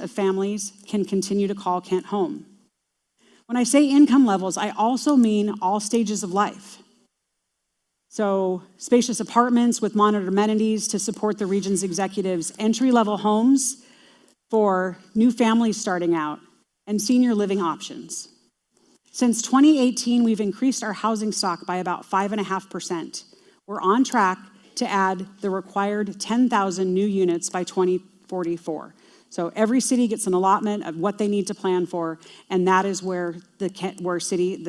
of families can continue to call Kent home. When I say income levels, I also mean all stages of life. So spacious apartments with modern amenities to support the region's executives, entry-level homes for new families starting out, and senior living options. Since 2018, we've increased our housing stock by about 5.5%. We're on track to add the required 10,000 new units by 2044. So every city gets an allotment of what they need to plan for, and that is where the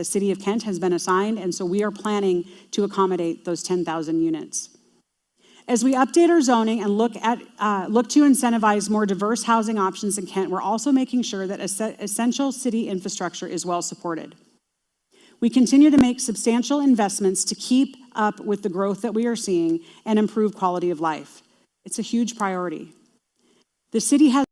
city of Kent has been assigned, and so we are planning to accommodate those 10,000 units. As we update our zoning and look to incentivize more diverse housing options in Kent, we're also making sure that essential city infrastructure is well supported. We continue to make substantial investments to keep up with the growth that we are seeing and improve quality of life. It's a huge priority. The city has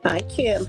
Thank you.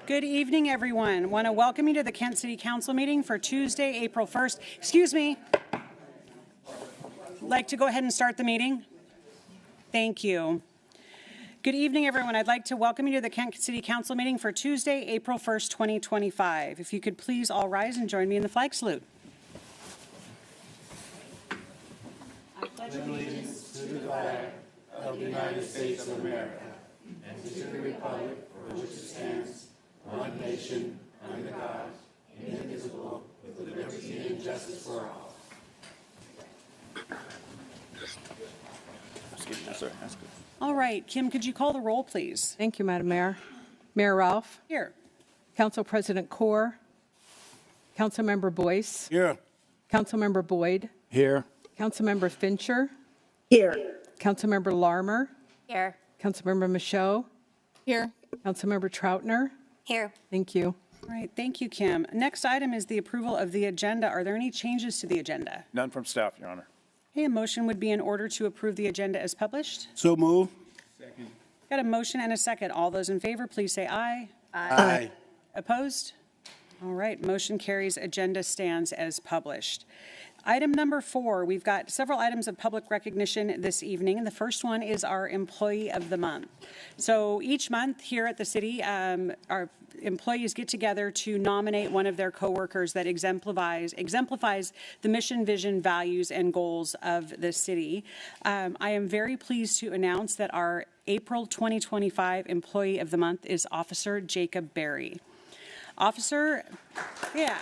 Good evening, everyone. Want to welcome you to the Kent City Council meeting for Tuesday, April 1st. Excuse me. Like to go ahead and start the meeting? Thank you. Good evening, everyone. I'd like to welcome you to the Kent City Council meeting for Tuesday, April 1st, 2025. If you could please all rise and join me in the flag salute. I pledge allegiance to the flag of the United States of America and to the republic for which it stands, one nation, under God, indivisible, with liberty and justice for all. All right, Kim, could you call the roll, please? Thank you, Madam Mayor. Mayor Ralph. Here. Council President Kaur. Councilmember Boyce. Here. Councilmember Boyd. Here. Councilmember Fincher. Here. Councilmember Larmer. Here. Councilmember Michaud. Here. Councilmember Troutner. Here. Thank you. All right, thank you, Kim. Next item is the approval of the agenda. Are there any changes to the agenda? None from staff, Your Honor. Okay, a motion would be in order to approve the agenda as published. So move. Second. Got a motion and a second. All those in favor, please say aye. Aye. Opposed? All right, motion carries. Agenda stands as published. Item number 4, we've got several items of public recognition this evening, and the first one is our Employee of the Month. So each month here at the city, our employees get together to nominate one of their coworkers that exemplifies the mission, vision, values, and goals of the city. I am very pleased to announce that our April 2025 Employee of the Month is Officer Jacob Berry. Officer, yeah.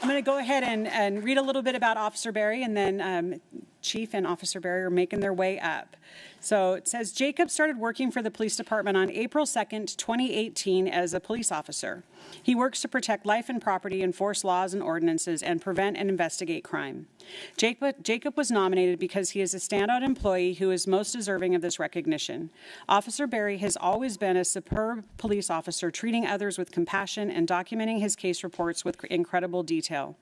I'm going to go ahead and read a little bit about Officer Berry, and then Chief and Officer Berry are making their way up. So it says, Jacob started working for the police department on April 2nd, 2018 as a police officer. He works to protect life and property, enforce laws and ordinances, and prevent and investigate crime. Jacob was nominated because he is a standout employee who is most deserving of this recognition. Officer Berry has always been a superb police officer, treating others with compassion and documenting his case reports with incredible detail.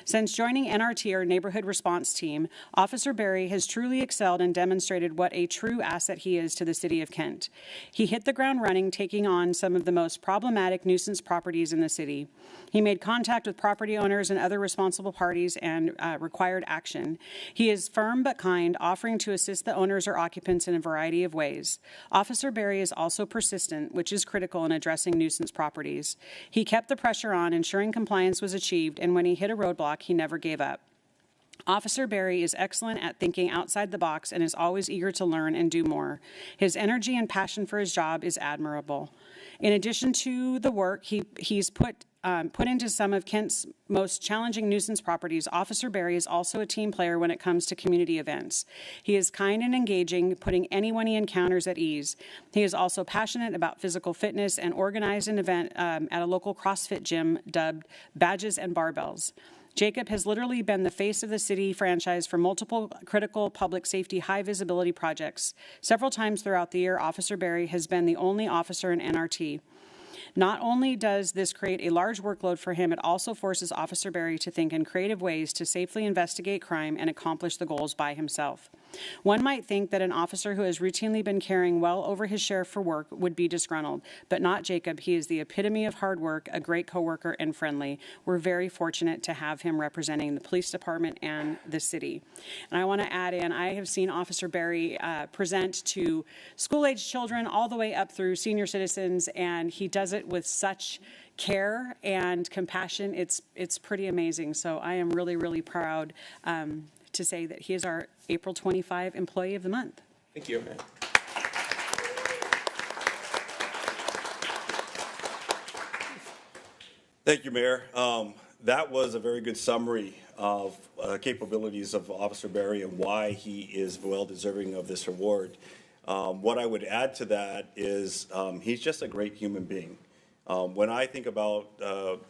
Since joining NRT, our neighborhood response team, Officer Berry has truly excelled and demonstrated what a true asset he is to the city of Kent. He hit the ground running, taking on some of the most problematic nuisance properties in the city. He made contact with property owners and other responsible parties and required action. He is firm but kind, offering to assist the owners or occupants in a variety of ways. Officer Berry is also persistent, which is critical in addressing nuisance properties. He kept the pressure on, ensuring compliance was achieved, and when he hit a roadblock, he never gave up. Officer Berry is excellent at thinking outside the box and is always eager to learn and do more. His energy and passion for his job is admirable. In addition to the work he's put into some of Kent's most challenging nuisance properties, Officer Berry is also a team player when it comes to community events. He is kind and engaging, putting anyone he encounters at ease. He is also passionate about physical fitness and organized an event at a local CrossFit gym dubbed Badges and Barbells. Jacob has literally been the face of the city franchise for multiple critical public safety high visibility projects. Several times throughout the year, Officer Berry has been the only officer in NRT. Not only does this create a large workload for him, it also forces Officer Berry to think in creative ways to safely investigate crime and accomplish the goals by himself. One might think that an officer who has routinely been carrying well over his share for work would be disgruntled, but not Jacob. He is the epitome of hard work, a great coworker, and friendly. We're very fortunate to have him representing the police department and the city. And I want to add in, I have seen Officer Berry present to school-age children all the way up through senior citizens, and he does it with such care and compassion. It's pretty amazing. So I am really, really proud to say that he is our April 25 Employee of the Month. Thank you. Thank you, Mayor. That was a very good summary of capabilities of Officer Berry and why he is well deserving of this award. What I would add to that is he's just a great human being. When I think about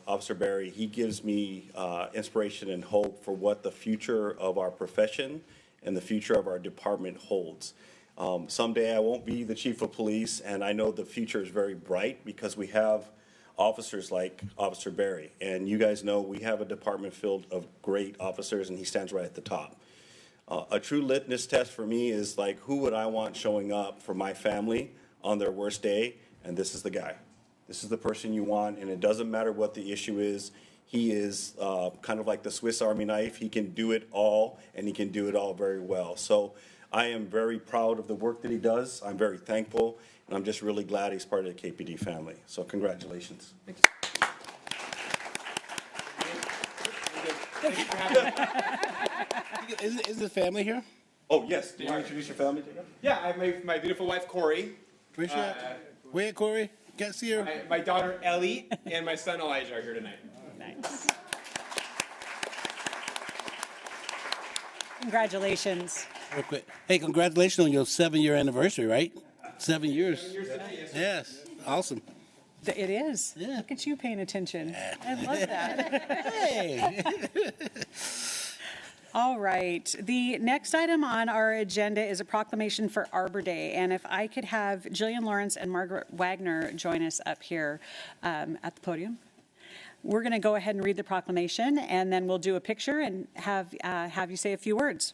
Officer Berry, he gives me inspiration and hope for what the future of our profession and the future of our department holds. Someday I won't be the chief of police, and I know the future is very bright because we have officers like Officer Berry. And you guys know we have a department filled of great officers, and he stands right at the top. A true litmus test for me is like, who would I want showing up for my family on their worst day? And this is the guy. This is the person you want, and it doesn't matter what the issue is. He is kind of like the Swiss Army knife. He can do it all, and he can do it all very well. So I am very proud of the work that he does. I'm very thankful, and I'm just really glad he's part of the KPD family. So congratulations. Is the family here? Oh, yes. Did you introduce your family to him? Yeah, I have my beautiful wife, Corey, Appreciate it. Where, Corey? Can't see her. my daughter, Ellie, and my son, Elijah, are here tonight. Nice. Congratulations. Real quick. Hey, congratulations on your 7-year anniversary, right? 7 years. Yes. Awesome. It is. Yeah. Look at you paying attention. I love that. Hey. All right. The next item on our agenda is a proclamation for Arbor Day. And if I could have Jillian Lawrence and Margaret Wagner join us up here at the podium. We're going to go ahead and read the proclamation, and then we'll do a picture and have you say a few words.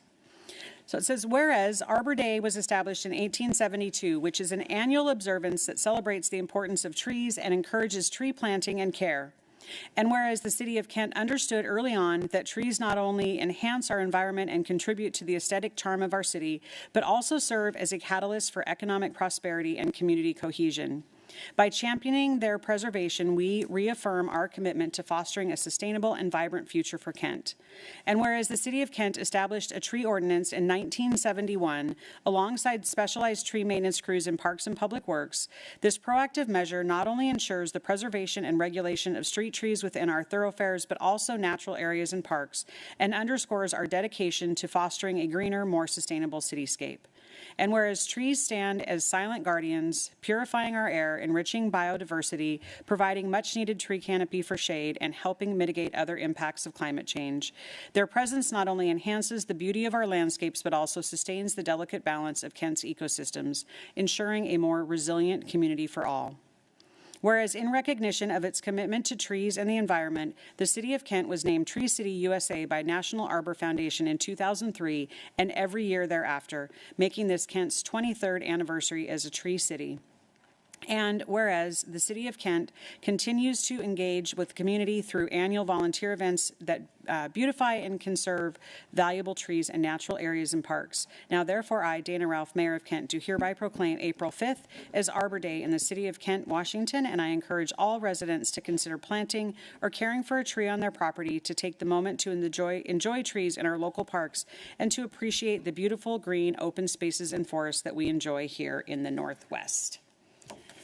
So it says, whereas Arbor Day was established in 1872, which is an annual observance that celebrates the importance of trees and encourages tree planting and care. And whereas the city of Kent understood early on that trees not only enhance our environment and contribute to the aesthetic charm of our city, but also serve as a catalyst for economic prosperity and community cohesion. By championing their preservation, we reaffirm our commitment to fostering a sustainable and vibrant future for Kent. And whereas the City of Kent established a tree ordinance in 1971, alongside specialized tree maintenance crews in Parks and Public Works, this proactive measure not only ensures the preservation and regulation of street trees within our thoroughfares, but also natural areas and parks, and underscores our dedication to fostering a greener, more sustainable cityscape. And whereas trees stand as silent guardians, purifying our air, enriching biodiversity, providing much-needed tree canopy for shade, and helping mitigate other impacts of climate change, their presence not only enhances the beauty of our landscapes, but also sustains the delicate balance of Kent's ecosystems, ensuring a more resilient community for all. Whereas in recognition of its commitment to trees and the environment, the City of Kent was named Tree City USA by National Arbor Foundation in 2003 and every year thereafter, making this Kent's 23rd anniversary as a tree city. And whereas the City of Kent continues to engage with the community through annual volunteer events that beautify and conserve valuable trees and natural areas and parks. Now, therefore, I, Dana Ralph, Mayor of Kent, do hereby proclaim April 5th as Arbor Day in the City of Kent, Washington, and I encourage all residents to consider planting or caring for a tree on their property, to take the moment to enjoy trees in our local parks, and to appreciate the beautiful green open spaces and forests that we enjoy here in the Northwest.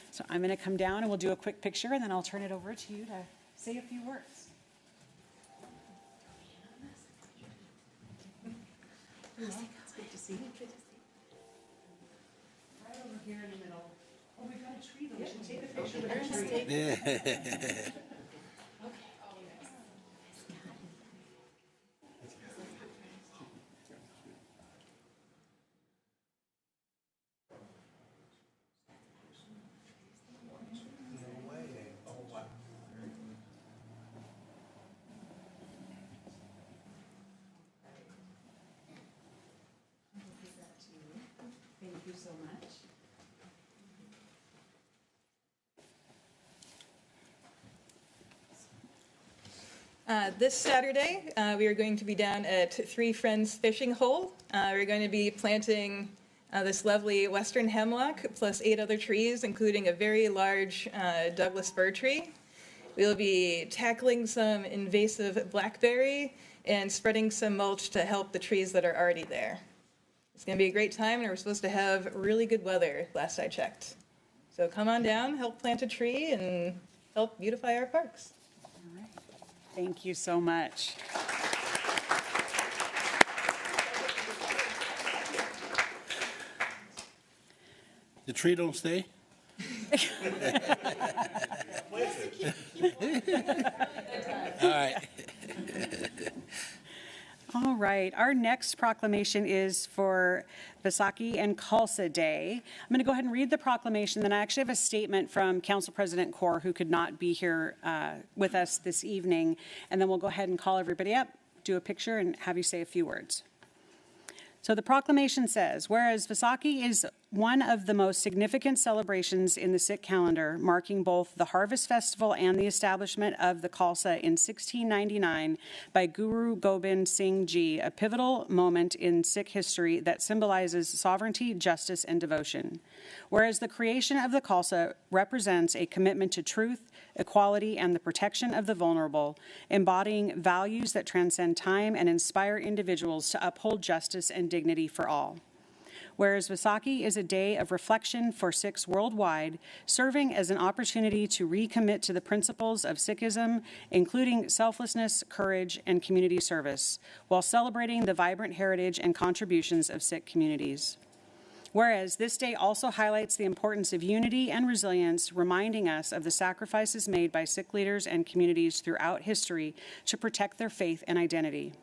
So I'm going to come down and we'll do a quick picture, and then I'll turn it over to you to say a few words. It's good to see you. Right over here in the middle. Oh, we've got a tree though. We should take a picture with the tree. Thank you so much. This Saturday, we are going to be down at Three Friends Fishing Hole. We're going to be planting this lovely western hemlock plus 8 other trees, including a very large Douglas fir tree. We'll be tackling some invasive blackberry and spreading some mulch to help the trees that are already there. It's going to be a great time, and we're supposed to have really good weather, last I checked. So come on down, help plant a tree, and help beautify our parks. All right. Thank you so much. The tree don't stay? All right. All right, our next proclamation is for Vaisakhi and Khalsa Day. I'm going to go ahead and read the proclamation, then I actually have a statement from Council President Kaur, who could not be here with us this evening, and then we'll go ahead and call everybody up, do a picture, and have you say a few words. So the proclamation says, whereas Vaisakhi is one of the most significant celebrations in the Sikh calendar, marking both the Harvest Festival and the establishment of the Khalsa in 1699 by Guru Gobind Singh Ji, a pivotal moment in Sikh history that symbolizes sovereignty, justice, and devotion. Whereas the creation of the Khalsa represents a commitment to truth, equality, and the protection of the vulnerable, embodying values that transcend time and inspire individuals to uphold justice and dignity for all. Whereas Vaisakhi is a day of reflection for Sikhs worldwide, serving as an opportunity to recommit to the principles of Sikhism, including selflessness, courage, and community service, while celebrating the vibrant heritage and contributions of Sikh communities. Whereas this day also highlights the importance of unity and resilience, reminding us of the sacrifices made by Sikh leaders and communities throughout history to protect their faith and identity.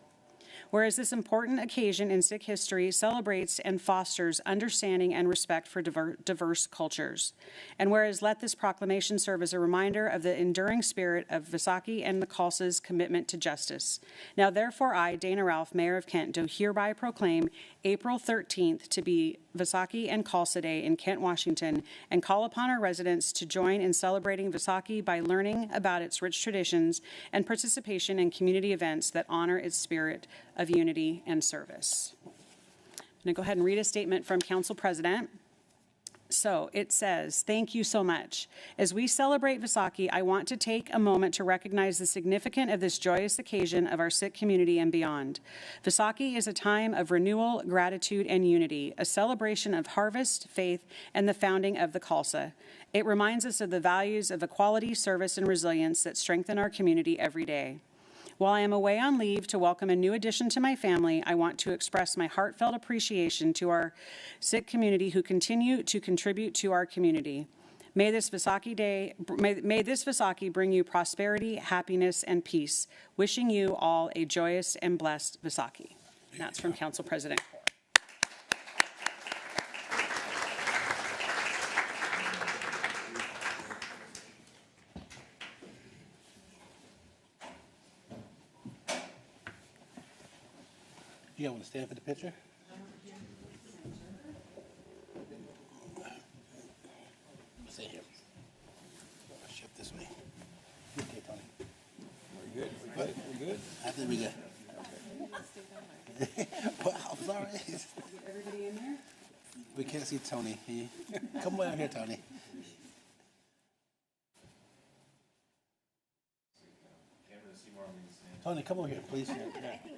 Whereas this important occasion in Sikh history celebrates and fosters understanding and respect for diverse cultures. And whereas let this proclamation serve as a reminder of the enduring spirit of Vaisakhi and the Khalsa's commitment to justice. Now therefore I, Dana Ralph, Mayor of Kent, do hereby proclaim April 13th to be Vaisakhi and Khalsa Day in Kent, Washington, and call upon our residents to join in celebrating Vaisakhi by learning about its rich traditions and participation in community events that honor its spirit of unity and service. I'm going to go ahead and read a statement from Council President. So it says, thank you so much. As we celebrate Vaisakhi, I want to take a moment to recognize the significance of this joyous occasion of our Sikh community and beyond. Vaisakhi is a time of renewal, gratitude, and unity, a celebration of harvest, faith, and the founding of the Khalsa. It reminds us of the values of equality, service, and resilience that strengthen our community every day. While I am away on leave to welcome a new addition to my family, I want to express my heartfelt appreciation to our Sikh community who continue to contribute to our community. May this Vaisakhi bring you prosperity, happiness, and peace. Wishing you all a joyous and blessed Vaisakhi. And that's from Council President Kaur. You want to stand for the picture? Stay here. Shift this way. Okay, Tony. We're good. We're good. I think we're good. Well, I'm sorry. Everybody in there? We can't see Tony. Can you come out here, Tony? Tony, come over here, please. I think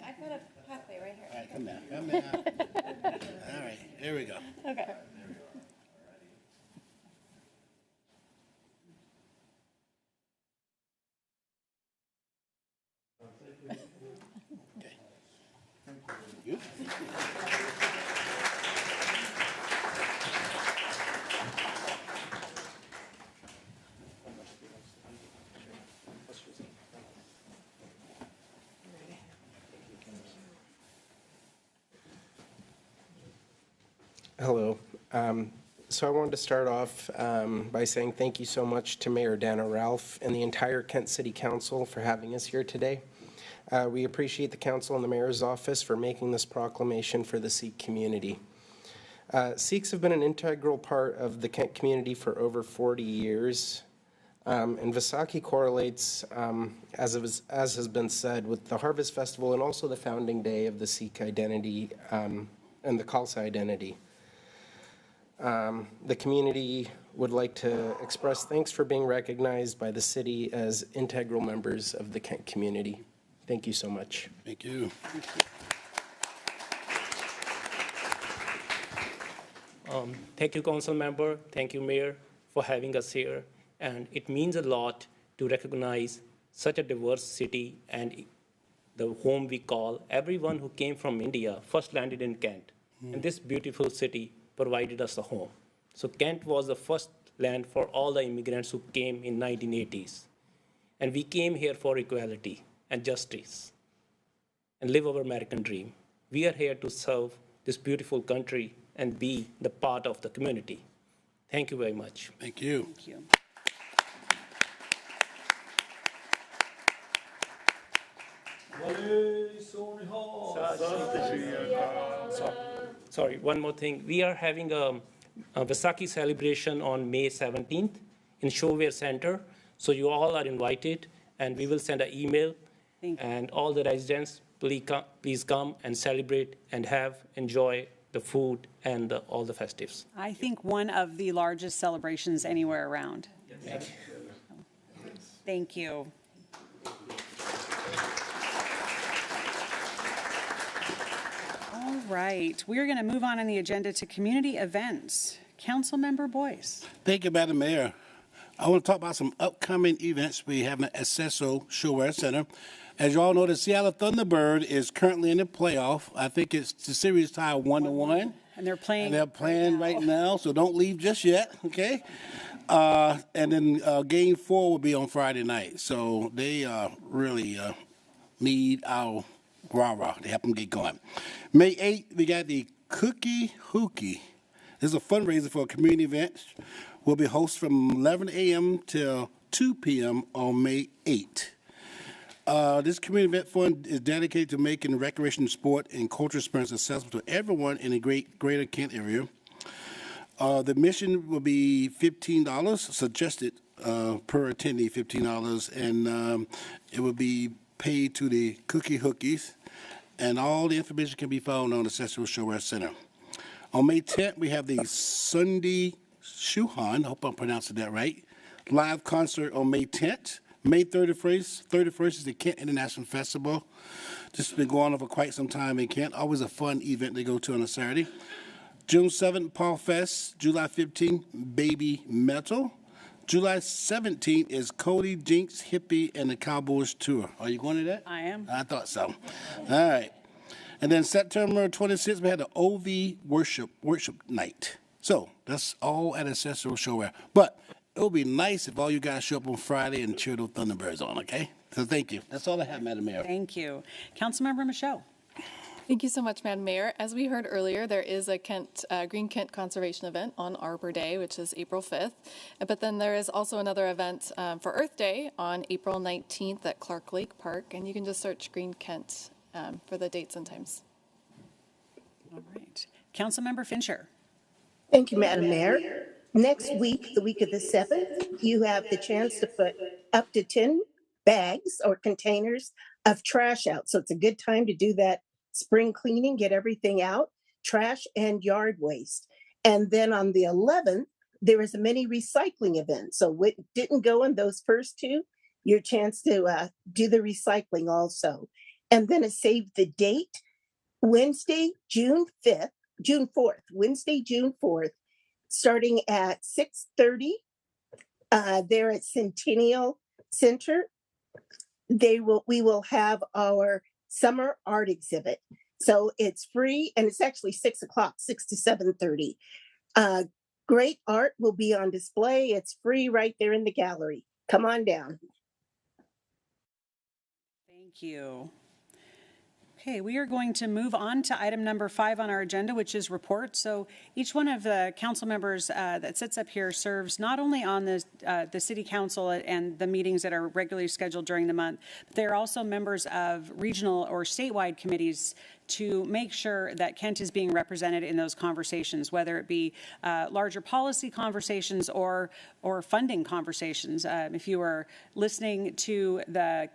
I've got a pathway right here. All right, come down. Come down. All right, here we go. Okay. Okay. You? Hello. So I wanted to start off by saying thank you so much to Mayor Dana Ralph and the entire Kent City Council for having us here today. We appreciate the council and the mayor's office for making this proclamation for the Sikh community. Sikhs have been an integral part of the Kent community for over 40 years. And Vaisakhi correlates, as has been said, with the Harvest Festival and also the founding day of the Sikh identity and the Khalsa identity. The community would like to express thanks for being recognized by the city as integral members of the Kent community. Thank you so much. Thank you. Thank you, council member. Thank you, mayor, for having us here. And it means a lot to recognize such a diverse city and the home we call. Everyone who came from India first landed in Kent. And this beautiful city provided us a home. So Kent was the first land for all the immigrants who came in 1980s. And we came here for equality and justice and live our American dream. We are here to serve this beautiful country and be the part of the community. Thank you very much. Thank you. Thank you. Sorry, one more thing. We are having a Vaisakhi celebration on May 17th in Showware Center. So you all are invited, and we will send an email. And all the residents, please come and celebrate and enjoy the food and all the festives. I think one of the largest celebrations anywhere around. Thank you. All right, we're going to move on the agenda to community events. Councilmember Boyce. Thank you, Madam Mayor. I want to talk about some upcoming events we have at Accesso Showwear Center. As you all know, the Seattle Thunderbird is currently in the playoff. I think it's the series tie 1-1. And they're playing. And they're playing right now, so don't leave just yet, okay? And then Game 4 will be on Friday night. So they really need our rah-rah to help them get going. May 8th, we got the Cookie Hookie. This is a fundraiser for a community event. We'll be hosted from 11 a.m. till 2 p.m. on May 8th. This community event fund is dedicated to making recreation, sport, and cultural experience accessible to everyone in the greater Kent area. The mission will be $15, suggested per attendee $15, and it will be paid to the Cookie Hookies, and all the information can be found on the Accesso Showwear Center. On May 10th, we have the Sunday Shuhan, I hope I'm pronouncing that right, live concert on May 10th. May 31st is the Kent International Festival. This has been going on for quite some time in Kent. Always a fun event to go to on a Saturday. June 7th, Paul Fest. July 15th, Baby Metal. July 17th is Cody, Jinx, Hippie, and the Cowboys Tour. Are you going to that? I am. I thought so. All right. And then September 26th, we had the OV Worship Night. So that's all at Accesso Showwear. But it would be nice if all you guys show up on Friday and cheer those Thunderbirds on, okay? So thank you. That's all I have, Madam Mayor. Thank you. Councilmember Michaud. Thank you so much, Madam Mayor. As we heard earlier, there is a Green Kent Conservation event on Arbor Day, which is April 5th. But then there is also another event for Earth Day on April 19th at Clark Lake Park. And you can just search Green Kent for the dates and times. All right. Councilmember Fincher. Thank you, Madam Mayor. Next week, the week of the 7th, you have the chance to put up to 10 bags or containers of trash out. So it's a good time to do that spring cleaning, get everything out, trash and yard waste. And then on the 11th, there is a mini recycling event. So what didn't go in those first two, your chance to do the recycling also. And then a save the date, Wednesday, June 4th, Wednesday, June 4th, starting at 6:30 there at Centennial Center. We will have our summer art exhibit. So it's free, and it's actually 6 o'clock, 6 to 7:30. Great art will be on display. It's free right there in the gallery. Come on down. Thank you. Okay, we are going to move on to item number 5 on our agenda, which is reports. So each one of the council members that sits up here serves not only on the city council and the meetings that are regularly scheduled during the month, but they're also members of regional or statewide committees to make sure that Kent is being represented in those conversations, whether it be larger policy conversations or funding conversations. If you were listening to the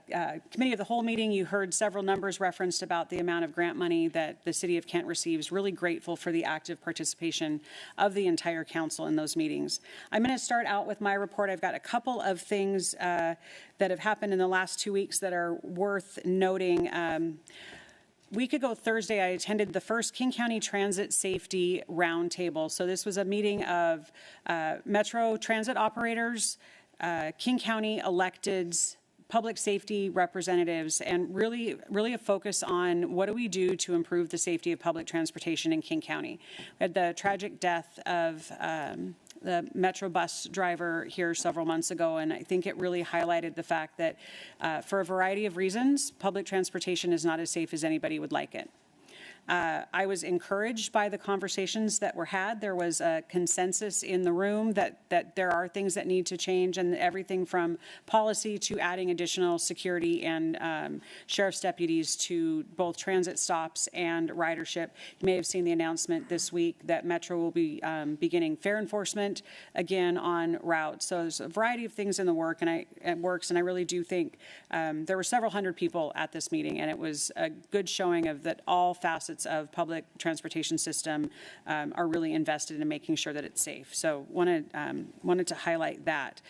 Committee of the Whole meeting, you heard several numbers referenced about the amount of grant money that the City of Kent receives. Really grateful for the active participation of the entire council in those meetings. I'm going to start out with my report. I've got a couple of things that have happened in the last 2 weeks that are worth noting. Week ago Thursday, I attended the first King County Transit Safety Roundtable. So this was a meeting of Metro transit operators, King County electeds, public safety representatives, and really a focus on what do we do to improve the safety of public transportation in King County. We had the tragic death of the Metro bus driver here several months ago, and I think it really highlighted the fact that for a variety of reasons, public transportation is not as safe as anybody would like it. I was encouraged by the conversations that were had. There was a consensus in the room that there are things that need to change, and everything from policy to adding additional security and sheriff's deputies to both transit stops and ridership. You may have seen the announcement this week that Metro will be beginning fare enforcement again on routes. So there's a variety of things in the works, and I really do think there were several hundred people at this meeting, and it was a good showing of that all facets of public transportation system are really invested in making sure that it's safe. So wanted to highlight that.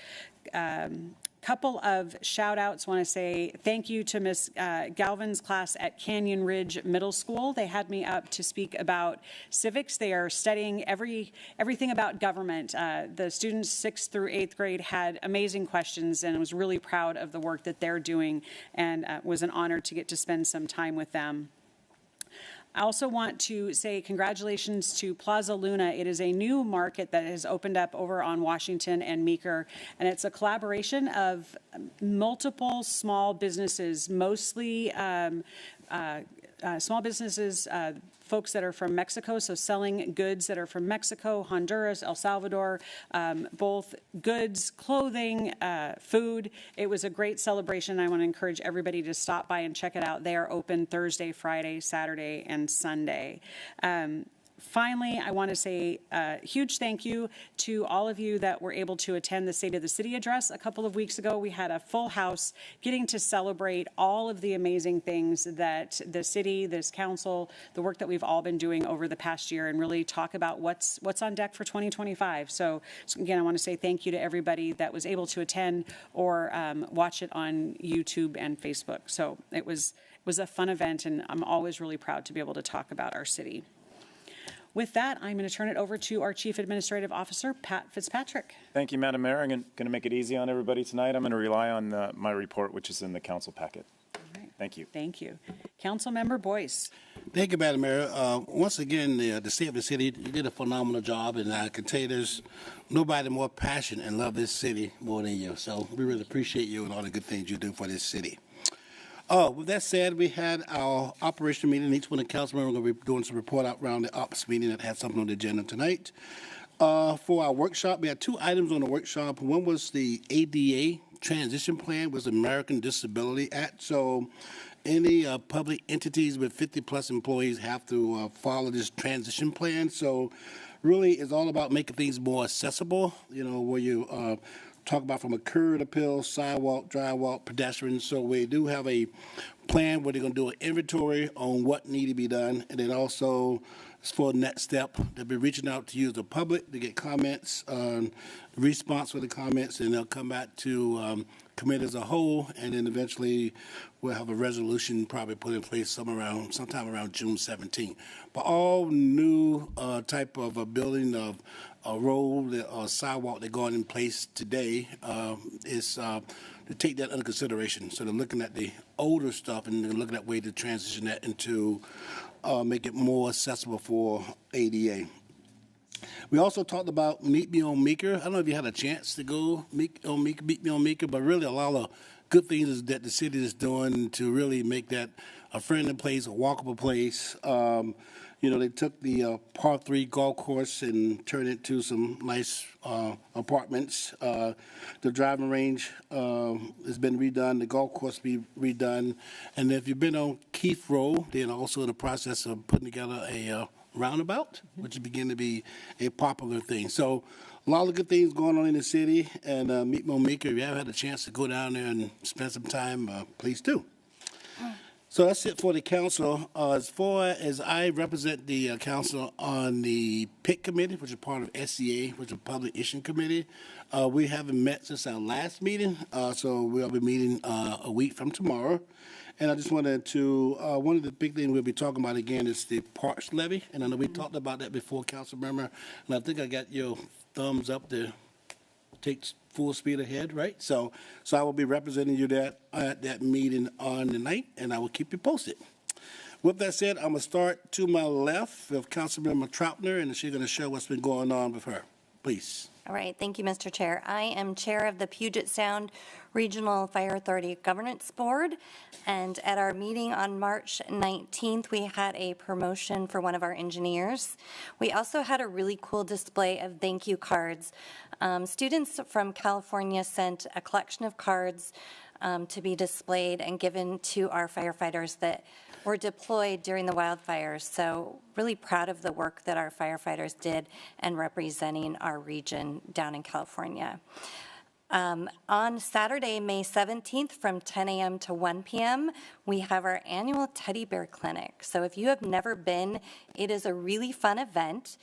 Couple of shout outs. Want to say thank you to Miss Galvin's class at Canyon Ridge Middle School. They had me up to speak about civics. They are studying everything about government. The students 6th through 8th grade had amazing questions, and I was really proud of the work that they're doing, and was an honor to get to spend some time with them. I also want to say congratulations to Plaza Luna. It is a new market that has opened up over on Washington and Meeker, and it's a collaboration of multiple small businesses, mostly small businesses, folks that are from Mexico, so selling goods that are from Mexico, Honduras, El Salvador, both goods, clothing, food. It was a great celebration. I want to encourage everybody to stop by and check it out. They are open Thursday, Friday, Saturday, and Sunday. Finally, I want to say a huge thank you to all of you that were able to attend the State of the City address a couple of weeks ago. We had a full house getting to celebrate all of the amazing things that the city, this council, the work that we've all been doing over the past year, and really talk about what's on deck for 2025. So again, I want to say thank you to everybody that was able to attend or watch it on YouTube and Facebook. So it was a fun event, and I'm always really proud to be able to talk about our city. With that, I'm going to turn it over to our Chief Administrative Officer, Pat Fitzpatrick. Thank you, Madam Mayor. I'm going to make it easy on everybody tonight. I'm going to rely on my report, which is in the council packet. All right. Thank you. Thank you. Councilmember Boyce. Thank you, Madam Mayor. Once again, the State of the City did a phenomenal job, and I can tell you there's nobody more passionate and love this city more than you. So we really appreciate you and all the good things you do for this city. With that said, we had our operation meeting. Each one of the council members are going to be doing some report out around the ops meeting that had something on the agenda tonight. For our workshop, we had 2 items on the workshop. One was the ADA transition plan, was the American Disability Act. So any public entities with 50-plus employees have to follow this transition plan. So really, it's all about making things more accessible, where you talk about from a curb appeal, sidewalk, drivewalk, pedestrians. So we do have a plan where they're going to do an inventory on what need to be done, and then also for the next step, they'll be reaching out to you as the public to get comments, response for the comments, and they'll come back to committee as a whole, and then eventually we'll have a resolution probably put in place sometime around June 17th. But all new type of a building of a road or sidewalk that's going in place today is to take that under consideration. So they're looking at the older stuff and they're looking at ways to transition that into make it more accessible for ADA. We also talked about Meet Me on Meeker. I don't know if you had a chance to go Meet Me on Meeker, but really a lot of good things that the city is doing to really make that a friendly place, a walkable place. They took the par 3 golf course and turned it into some nice apartments. The driving range has been redone. The golf course be redone. And if you've been on Keith Road, they're also in the process of putting together a roundabout, which is beginning to be a popular thing. So a lot of good things going on in the city. And Meet Me on Meeker, if you haven't had a chance to go down there and spend some time, please do. So that's it for the council. As far as I represent the council on the PIC committee, which is part of SCA, which is a public issue committee, we haven't met since our last meeting, so we'll be meeting a week from tomorrow. And I just wanted to, one of the big things we'll be talking about again is the parks levy. And I know we talked about that before, council member, and I think I got your thumbs up to take full speed ahead, right? So I will be representing you at that meeting on the night, and I will keep you posted. With that said, I'm going to start to my left with Councilmember Troutner, and she's going to show what's been going on with her. Please. All right, thank you, Mr. Chair. I am Chair of the Puget Sound Regional Fire Authority Governance Board, and at our meeting on March 19th, we had a promotion for one of our engineers. We also had a really cool display of thank you cards. Students from California sent a collection of cards to be displayed and given to our firefighters that were deployed during the wildfires. So really proud of the work that our firefighters did and representing our region down in California. On Saturday, May 17th, from 10 a.m. to 1 p.m., we have our annual Teddy Bear Clinic. So if you have never been, it is a really fun event.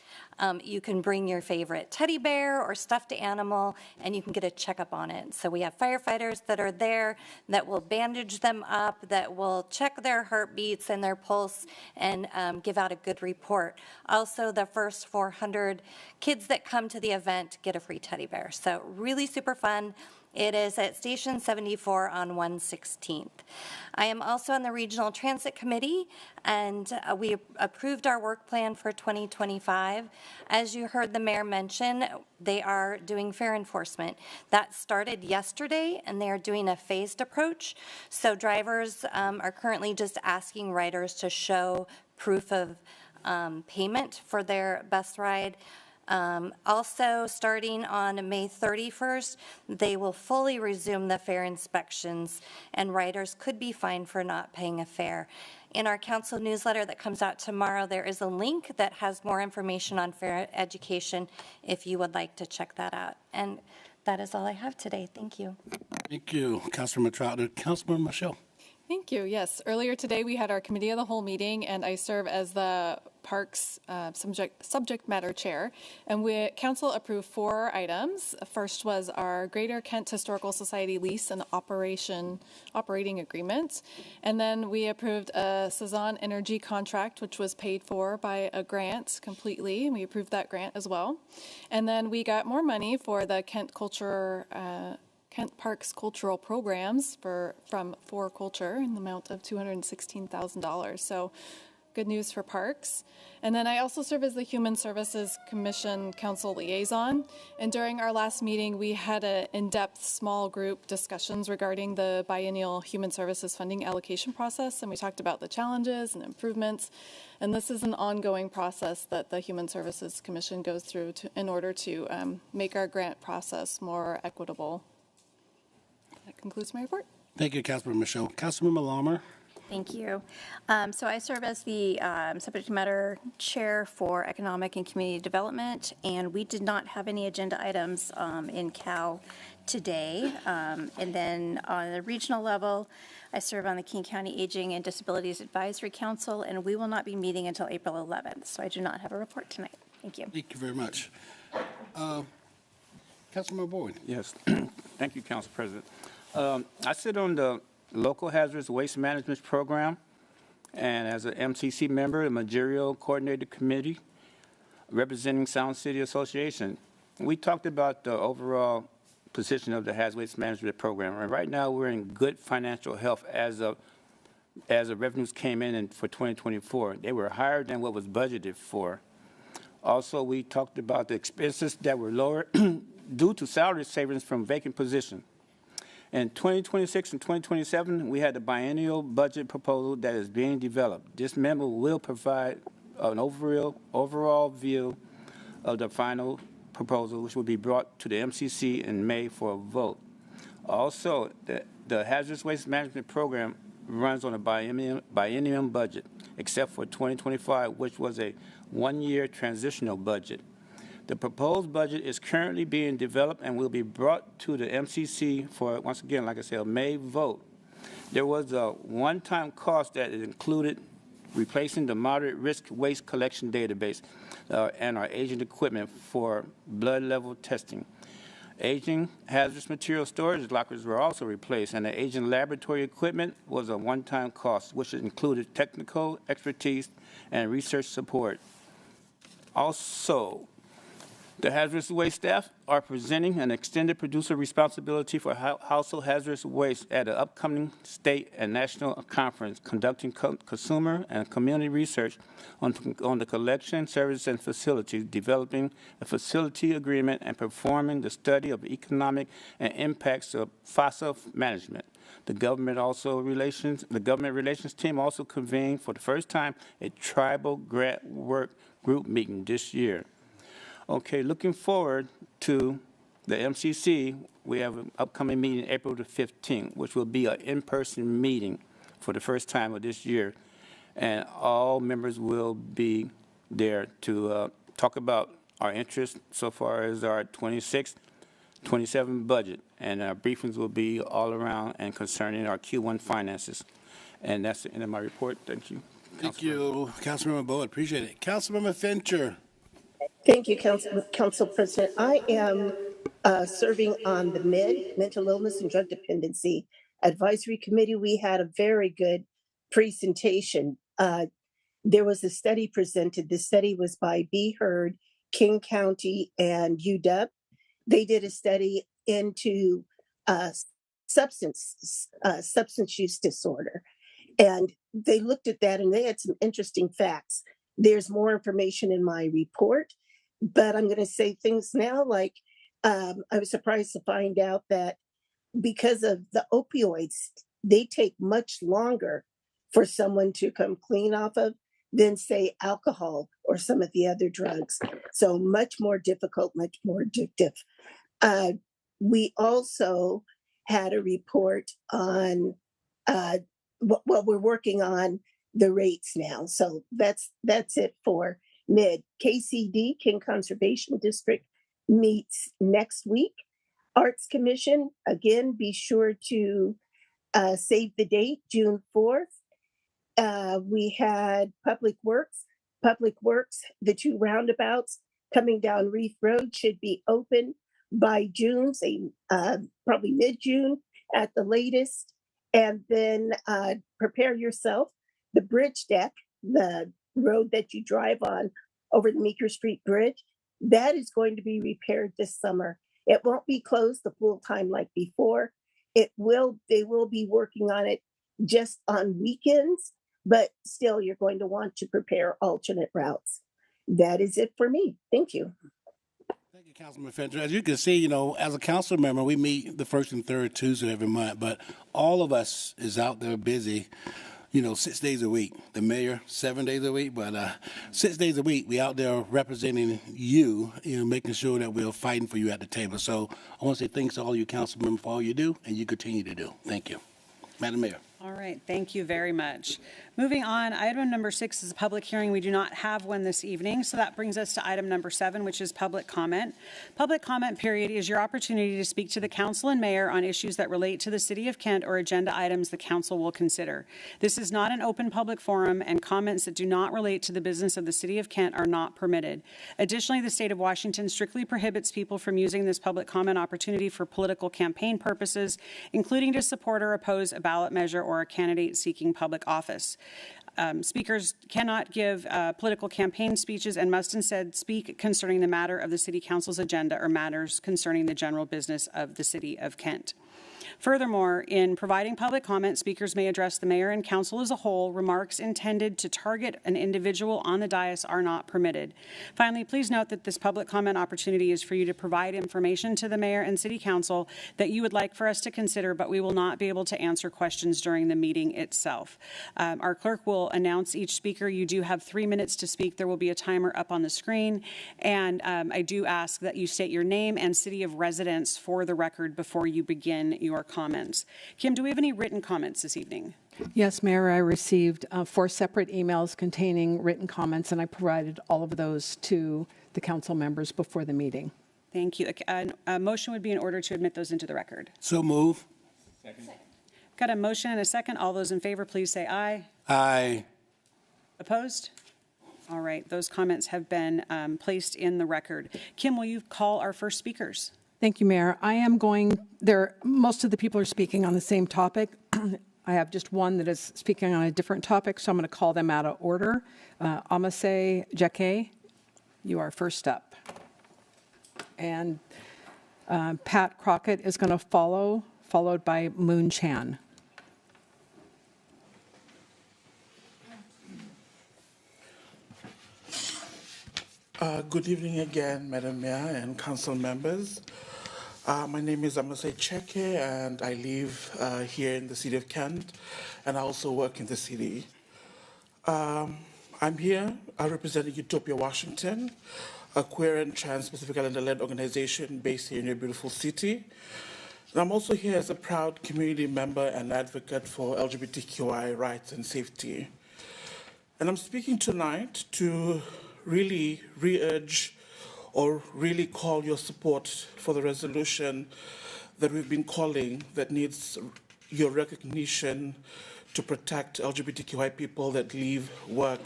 You can bring your favorite teddy bear or stuffed animal, and you can get a checkup on it. So we have firefighters that are there that will bandage them up, that will check their heartbeats and their pulse, and give out a good report. Also, the first 400 kids that come to the event get a free teddy bear. So really super fun. It is at Station 74 on 116th. I am also on the Regional Transit Committee, and we approved our work plan for 2025. As you heard the mayor mention, they are doing fare enforcement. That started yesterday, and they are doing a phased approach. So drivers are currently just asking riders to show proof of payment for their bus ride. Also, starting on May 31st, they will fully resume the fare inspections, and riders could be fined for not paying a fare. In our council newsletter that comes out tomorrow, there is a link that has more information on fare education if you would like to check that out. And that is all I have today. Thank you. Thank you, Councilman Troutner. Councilman Michelle. Thank you. Yes, earlier today we had our committee of the whole meeting, and I serve as the Parks subject matter chair. And council approved 4 items. First was our Greater Kent Historical Society lease and operating agreement, and then we approved a Cezanne Energy contract, which was paid for by a grant completely, and we approved that grant as well. And then we got more money for the Kent Parks cultural programs from For Culture in the amount of $216,000. So good news for parks. And then I also serve as the Human Services Commission Council Liaison. And during our last meeting, we had an in-depth small group discussions regarding the biennial human services funding allocation process. And we talked about the challenges and improvements. And this is an ongoing process that the Human Services Commission goes through in order to make our grant process more equitable. That concludes my report. Thank you, Councilman Michelle. Councilman Malama. Thank you. So I serve as the subject matter chair for economic and community development, and we did not have any agenda items in Cal today. And then on the regional level, I serve on the King County Aging and Disabilities Advisory Council, and we will not be meeting until April 11th, so I do not have a report tonight. Thank you. Thank you very much. Councilman Boyd. Yes, thank you, Council President. I sit on the Local Hazardous Waste Management Program, and as an MCC member, the Managerial Coordinator Committee, representing Sound City Association. We talked about the overall position of the Hazardous Waste Management Program, and right now we're in good financial health as the revenues came in for 2024. They were higher than what was budgeted for. Also, we talked about the expenses that were lower due to salary savings from vacant positions. In 2026 and 2027, we had the biennial budget proposal that is being developed. This memo will provide an overall view of the final proposal, which will be brought to the MCC in May for a vote. Also, the Hazardous Waste Management Program runs on a biennium budget, except for 2025, which was a one-year transitional budget. The proposed budget is currently being developed and will be brought to the MCC for, once again, like I said, a May vote. There was a one-time cost that included replacing the moderate risk waste collection database and our aging equipment for blood level testing. Aging hazardous material storage lockers were also replaced, and the aging laboratory equipment was a one-time cost, which included technical expertise and research support. Also, The hazardous waste staff are presenting an extended producer responsibility for household hazardous waste at an upcoming state and national conference conducting consumer and community research on the collection, services, and facilities, developing a facility agreement, and performing the study of economic and impacts of fossil management. The government relations team also convened for the first time a tribal grant work group meeting this year. Okay, looking forward to the MCC, we have an upcoming meeting April the 15th, which will be an in-person meeting for the first time of this year. And all members will be there to talk about our interests so far as our 26-27 budget. And our briefings will be all around and concerning our Q1 finances. And that's the end of my report. Thank you. Thank you, Councilmember Bowe. Appreciate it. Councilmember Fincher. Thank you, Council President. I am serving on the Mental Illness and Drug Dependency Advisory Committee. We had a very good presentation. There was a study presented. The study was by B. Hurd, King County, and UW. They did a study into substance use disorder. And they looked at that and they had some interesting facts. There's more information in my report, but I'm going to say things now like I was surprised to find out that because of the opioids, they take much longer for someone to come clean off of than, say, alcohol or some of the other drugs. So much more difficult, much more addictive. We also had a report on, well, we're working on the rates now. So that's it for mid. KCD, King Conservation District, meets next week. Arts Commission, again, be sure to save the date, June 4th. We had Public Works, the two roundabouts coming down Reef Road should be open by June, say probably mid-June at the latest. And then prepare yourself. The bridge deck, the road that you drive on over the Meeker Street Bridge, that is going to be repaired this summer. It won't be closed the full time like before. They will be working on it just on weekends, but still you're going to want to prepare alternate routes. That is it for me. Thank you. Thank you, Councilman Fincher. As you can see, as a council member, we meet the first and third Tuesday every month, but all of us is out there busy, 6 days a week. The mayor, 7 days a week, but 6 days a week, we out there representing you, making sure that we're fighting for you at the table. So I want to say thanks to all you council members for all you do, and you continue to do. Thank you. Madam Mayor. All right, thank you very much. Moving on, item number 6 is a public hearing. We do not have one this evening, so that brings us to item number 7, which is public comment. Public comment period is your opportunity to speak to the council and mayor on issues that relate to the city of Kent or agenda items the council will consider. This is not an open public forum, and comments that do not relate to the business of the city of Kent are not permitted. Additionally, the state of Washington strictly prohibits people from using this public comment opportunity for political campaign purposes, including to support or oppose a ballot measure or a candidate seeking public office. Speakers cannot give political campaign speeches and must instead speak concerning the matter of the City Council's agenda or matters concerning the general business of the City of Kent. Furthermore, in providing public comment, speakers may address the mayor and council as a whole. Remarks intended to target an individual on the dais are not permitted. Finally, please note that this public comment opportunity is for you to provide information to the mayor and city council that you would like for us to consider, but we will not be able to answer questions during the meeting itself. Our clerk will announce each speaker. You do have 3 minutes to speak. There will be a timer up on the screen. And I do ask that you state your name and city of residence for the record before you begin your comments. Kim, do we have any written comments this evening? Yes, Mayor, I received 4 separate emails containing written comments, and I provided all of those to the council members before the meeting. Thank you. A motion would be in order to admit those into the record. So move. Second. Got a motion and a second. All those in favor, please say aye. Aye. Opposed? All right. Those comments have been placed in the record. Kim, will you call our first speakers? Thank you, Mayor. Most of the people are speaking on the same topic. I have just one that is speaking on a different topic, so I'm going to call them out of order. Amase Jake, you are first up. and Pat Crockett is going to follow, followed by Moon Chan. Good evening again, Madam Mayor and council members. My name is Amase Cheke, and I live here in the city of Kent, and I also work in the city. I'm here representing Utopia Washington, a queer and trans Pacific Islander-led organization based here in your beautiful city. And I'm also here as a proud community member and advocate for LGBTQI rights and safety. And I'm speaking tonight to really re-urge or really call your support for the resolution that we've been calling that needs your recognition to protect LGBTQI people that live, work,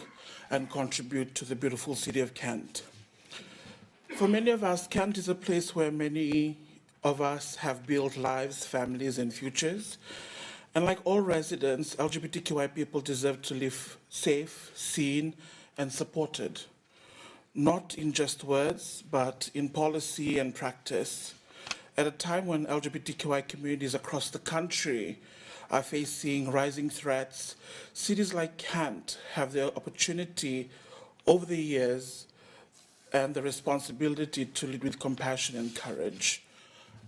and contribute to the beautiful city of Kent. For many of us, Kent is a place where many of us have built lives, families, and futures. And like all residents, LGBTQI people deserve to live safe, seen, and supported. Not in just words, but in policy and practice. At a time when LGBTQI communities across the country are facing rising threats, cities like Kent have the opportunity over the years and the responsibility to lead with compassion and courage.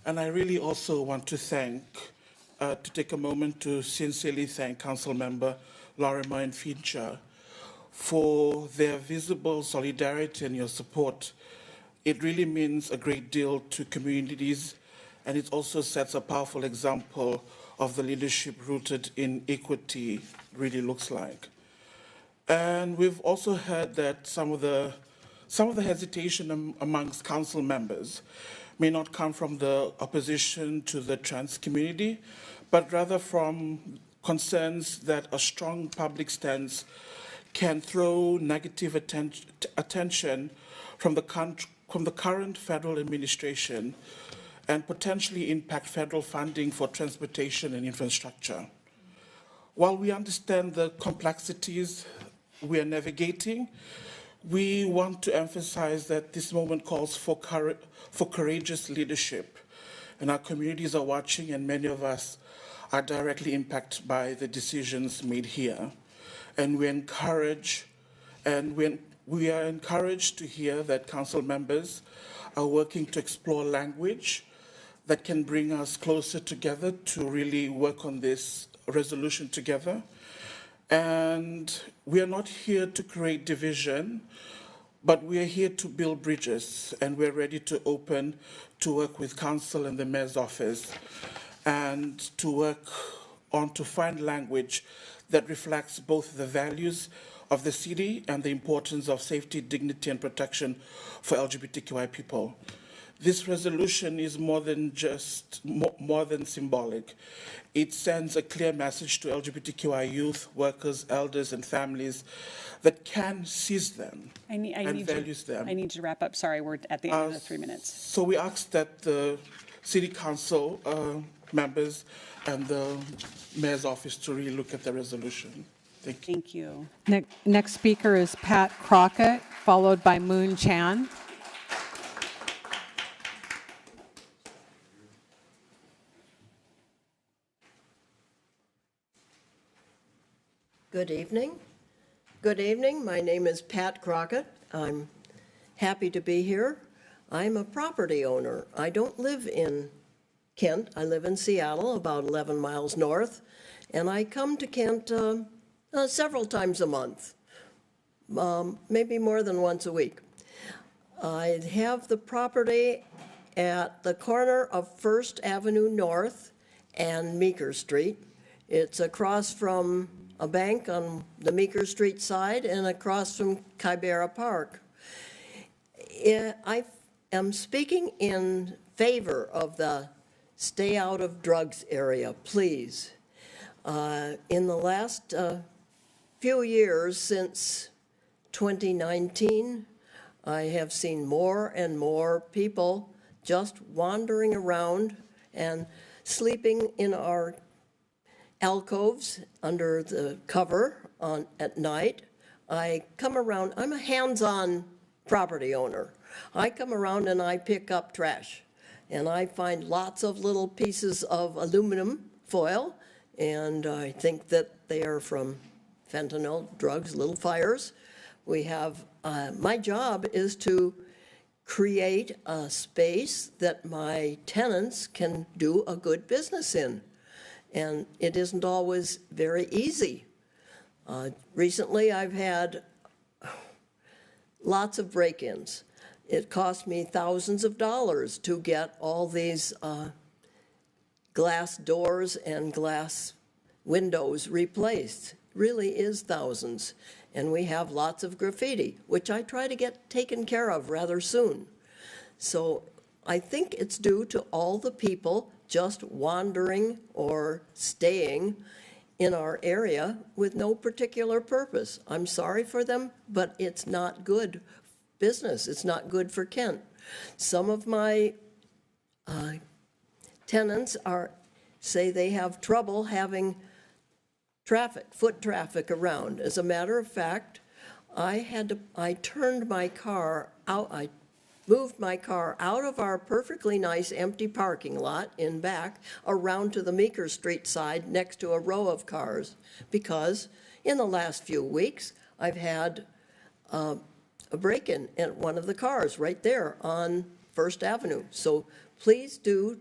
And I really also want to take a moment to sincerely thank Council Member Lorimer and Fincher for their visible solidarity and your support. It really means a great deal to communities, and it also sets a powerful example of the leadership rooted in equity really looks like. And we've also heard that some of the hesitation amongst council members may not come from the opposition to the trans community, but rather from concerns that a strong public stance can throw negative attention from the current federal administration and potentially impact federal funding for transportation and infrastructure. While we understand the complexities we are navigating, we want to emphasize that this moment calls for courageous leadership. And our communities are watching, and many of us are directly impacted by the decisions made here. And we are encouraged to hear that council members are working to explore language that can bring us closer together to really work on this resolution together. And we are not here to create division, but we are here to build bridges, and we're ready to work with council and the mayor's office and to work on to find language that reflects both the values of the city and the importance of safety, dignity, and protection for LGBTQI people. This resolution is more than symbolic. It sends a clear message to LGBTQI youth, workers, elders, and families that can seize them and values them. I need to wrap up. Sorry, we're at the end of the 3 minutes. So we ask that the City Council members and the Mayor's office to really look at the resolution. Thank you. Next speaker is Pat Crockett, followed by Moon Chan. Good evening. Good evening. My name is Pat Crockett. I'm happy to be here. I'm a property owner. I don't live in Kent. I live in Seattle, about 11 miles north, and I come to Kent several times a month, maybe more than once a week. I have the property at the corner of First Avenue North and Meeker Street. It's across from a bank on the Meeker Street side and across from Kibera Park. I am speaking in favor of the stay out of drugs area, please. In the last few years, since 2019, I have seen more and more people just wandering around and sleeping in our alcoves under the cover at night. I come around, I'm a hands-on property owner. I come around and I pick up trash, and I find lots of little pieces of aluminum foil, and I think that they are from fentanyl, drugs, little fires. We have, my job is to create a space that my tenants can do a good business in. And it isn't always very easy. Recently, I've had lots of break-ins. It cost me thousands of dollars to get all these glass doors and glass windows replaced. Really is thousands. And we have lots of graffiti, which I try to get taken care of rather soon. So I think it's due to all the people just wandering or staying in our area with no particular purpose. I'm sorry for them, but it's not good business. It's not good for Kent. Some of my tenants say they have trouble having foot traffic around. As a matter of fact, I turned my car out, I moved my car out of our perfectly nice empty parking lot in back around to the Meeker Street side next to a row of cars, because in the last few weeks, I've had a break-in at one of the cars right there on First Avenue. So please do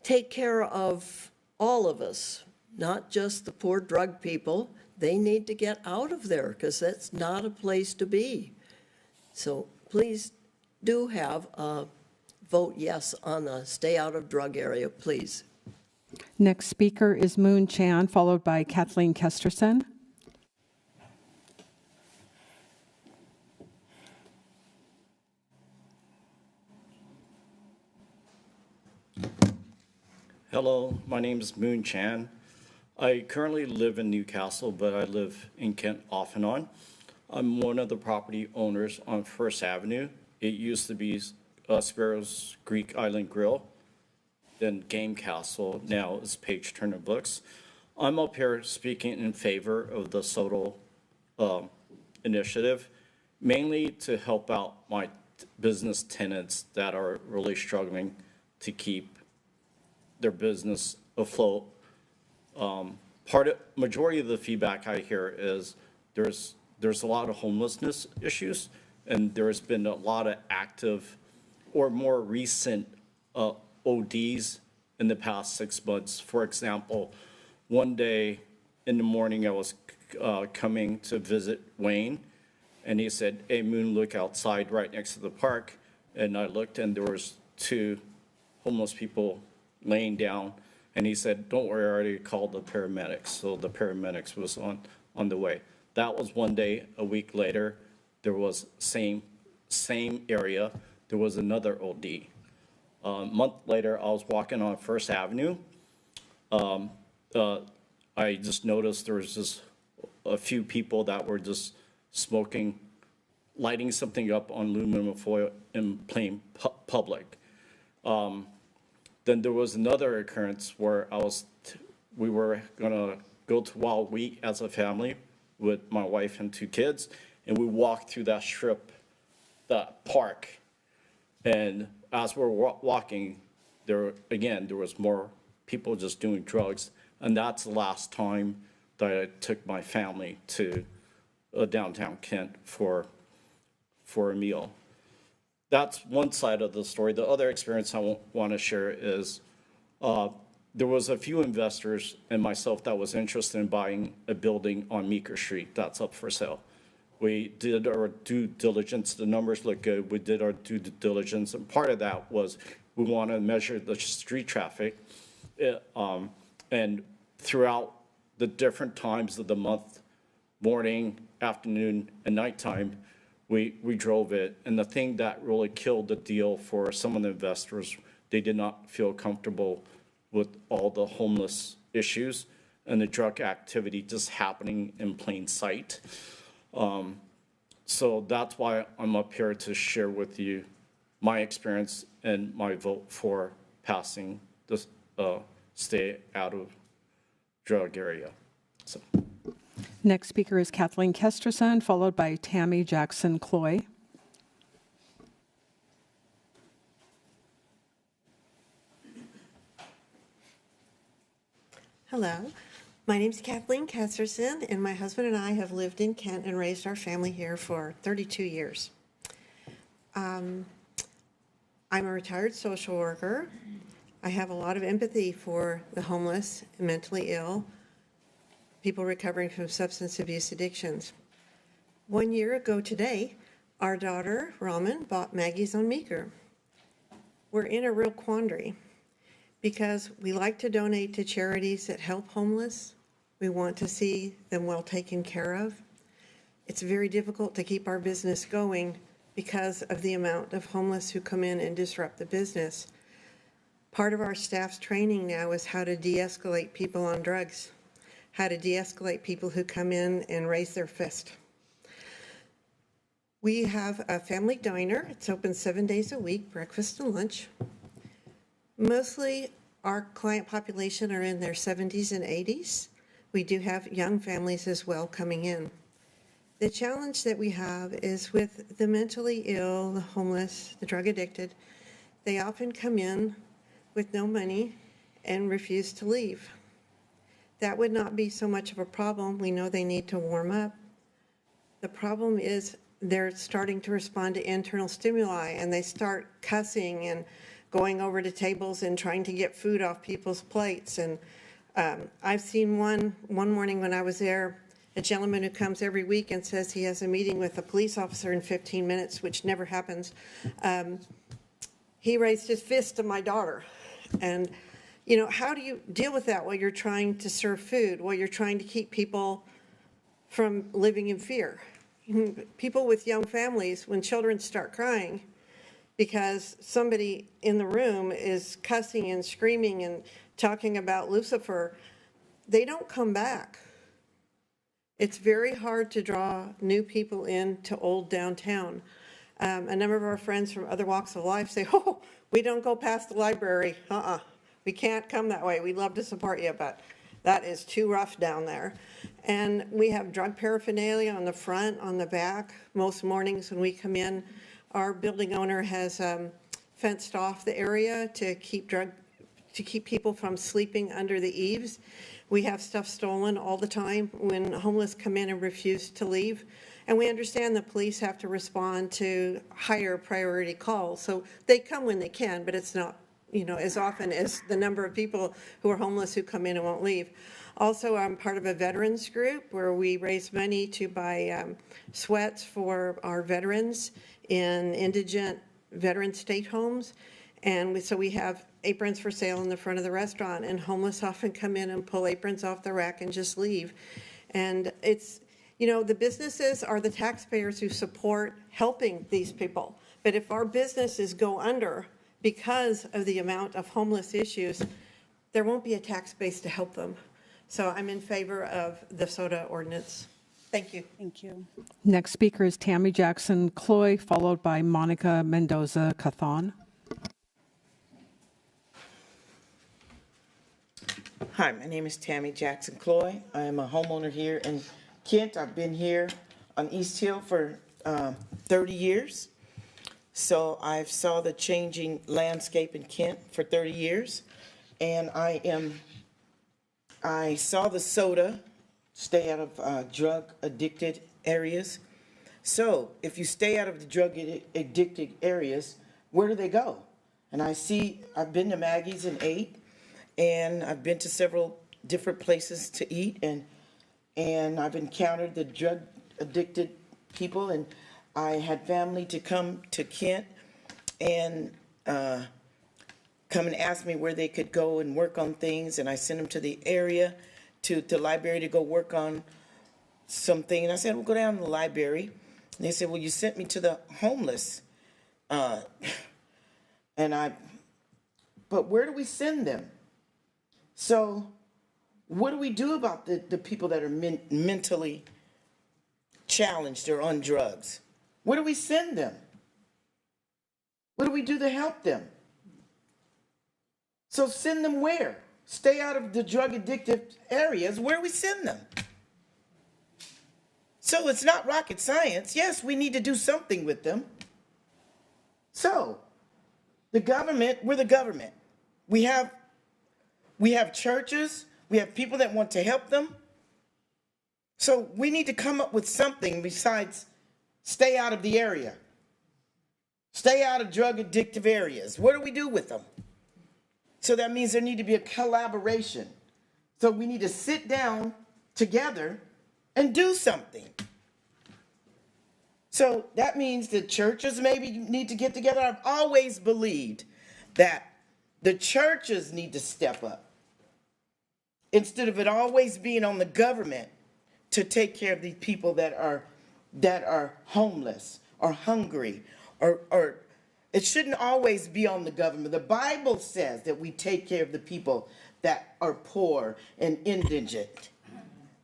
take care of all of us, not just the poor drug people. They need to get out of there because that's not a place to be. So please do have a vote yes on the stay out of drug area, please. Next speaker is Moon Chan, followed by Kathleen Kesterson. Hello, my name is Moon Chan. I currently live in Newcastle, but I live in Kent off and on. I'm one of the property owners on First Avenue. It used to be Sparrow's Greek Island Grill, then Game Castle, now is Page Turner Books. I'm up here speaking in favor of the Soto initiative, mainly to help out my business tenants that are really struggling to keep their business afloat. Majority of the feedback I hear is there's a lot of homelessness issues, and there has been a lot of active or more recent ODs in the past 6 months. For example, one day in the morning I was coming to visit Wayne, and he said, "Hey, Moon, look outside right next to the park." And I looked, and there was 2 homeless people laying down, and he said, "Don't worry, I already called the paramedics." So the paramedics was on the way. That was one day. A week later, there was same area, there was another OD. A month later, I was walking on First Avenue. I just noticed there was just a few people that were just smoking, lighting something up on aluminum foil in plain public. Then there was another occurrence where we were gonna go to Wild Wheat as a family with my wife and 2 kids, and we walked through that strip, that park. And as we're walking, there was more people just doing drugs. And that's the last time that I took my family to downtown Kent for a meal. That's one side of the story. The other experience I want to share is there was a few investors and myself that was interested in buying a building on Meeker Street that's up for sale. We did our due diligence. The numbers look good. We did our due diligence, and part of that was we want to measure the street traffic, and throughout the different times of the month, morning, afternoon, and nighttime, we drove it. And the thing that really killed the deal for some of the investors, they did not feel comfortable with all the homeless issues and the drug activity just happening in plain sight. So that's why I'm up here to share with you my experience and my vote for passing this stay out of drug area. So. Next speaker is Kathleen Kesterson, followed by Tammy Jackson-Cloy. Hello, my name's Kathleen Ketserson, and my husband and I have lived in Kent and raised our family here for 32 years. I'm a retired social worker. I have a lot of empathy for the homeless, mentally ill, people recovering from substance abuse addictions. 1 year ago today, our daughter, Raman, bought Maggie's on Meeker. We're in a real quandary because we like to donate to charities that help homeless. We want to see them well taken care of. It's very difficult to keep our business going because of the amount of homeless who come in and disrupt the business. Part of our staff's training now is how to de-escalate people on drugs, how to de-escalate people who come in and raise their fist. We have a family diner. It's open 7 days a week, breakfast and lunch. Mostly our client population are in their 70s and 80s. We do have young families as well coming in. The challenge that we have is with the mentally ill, the homeless, the drug addicted, they often come in with no money and refuse to leave. That would not be so much of a problem. We know they need to warm up. The problem is they're starting to respond to internal stimuli and they start cussing and going over to tables and trying to get food off people's plates. And I've seen one morning when I was there, a gentleman who comes every week and says he has a meeting with a police officer in 15 minutes, which never happens. He raised his fist to my daughter. And, you know, how do you deal with that while you're trying to serve food, while you're trying to keep people from living in fear? People with young families, when children start crying because somebody in the room is cussing and screaming and talking about Lucifer, they don't come back. It's very hard to draw new people into old downtown. A number of our friends from other walks of life say, oh, we don't go past the library. We can't come that way. We'd love to support you, but that is too rough down there. And we have drug paraphernalia on the front, on the back. Most mornings when we come in, our building owner has fenced off the area to keep people from sleeping under the eaves. We have stuff stolen all the time when homeless come in and refuse to leave. And we understand the police have to respond to higher priority calls. So they come when they can, but it's not, you know, as often as the number of people who are homeless who come in and won't leave. Also, I'm part of a veterans group where we raise money to buy sweats for our veterans in indigent veteran state homes. And so we have aprons for sale in the front of the restaurant, and homeless often come in and pull aprons off the rack and just leave. And it's, you know, the businesses are the taxpayers who support helping these people. But if our businesses go under because of the amount of homeless issues, there won't be a tax base to help them. So I'm in favor of the SODA ordinance. Thank you. Thank you. Next speaker is Tammy Jackson Cloy, followed by Monica Mendoza Cathon. Hi, my name is Tammy Jackson Cloy. I am a homeowner here in Kent. I've been here on East Hill for 30 years. So I've saw the changing landscape in Kent for 30 years. And I saw the SODA stay out of drug addicted areas. So if you stay out of the drug addicted areas, where do they go? And I've been to Maggie's and ate, and I've been to several different places to eat, and I've encountered the drug addicted people, and I had family to come to Kent and come and ask me where they could go and work on things, and I sent them to the area, to the library to go work on something. And I said, well, go down to the library. And they said, well, you sent me to the homeless. But where do we send them? So what do we do about the people that are mentally challenged or on drugs? Where do we send them? What do we do to help them? So send them where? Stay out of the drug addictive areas. Where do we send them? So it's not rocket science. Yes, we need to do something with them. So the government, we're the government. We have churches We have people that want to help them. So we need to come up with something besides stay out of the area. Stay out of drug addictive areas. What do we do with them? So that means there need to be a collaboration. So we need to sit down together and do something. So that means the churches maybe need to get together. I've always believed that the churches need to step up instead of it always being on the government to take care of these people that are homeless or hungry or it shouldn't always be on the government. The Bible says that we take care of the people that are poor and indigent.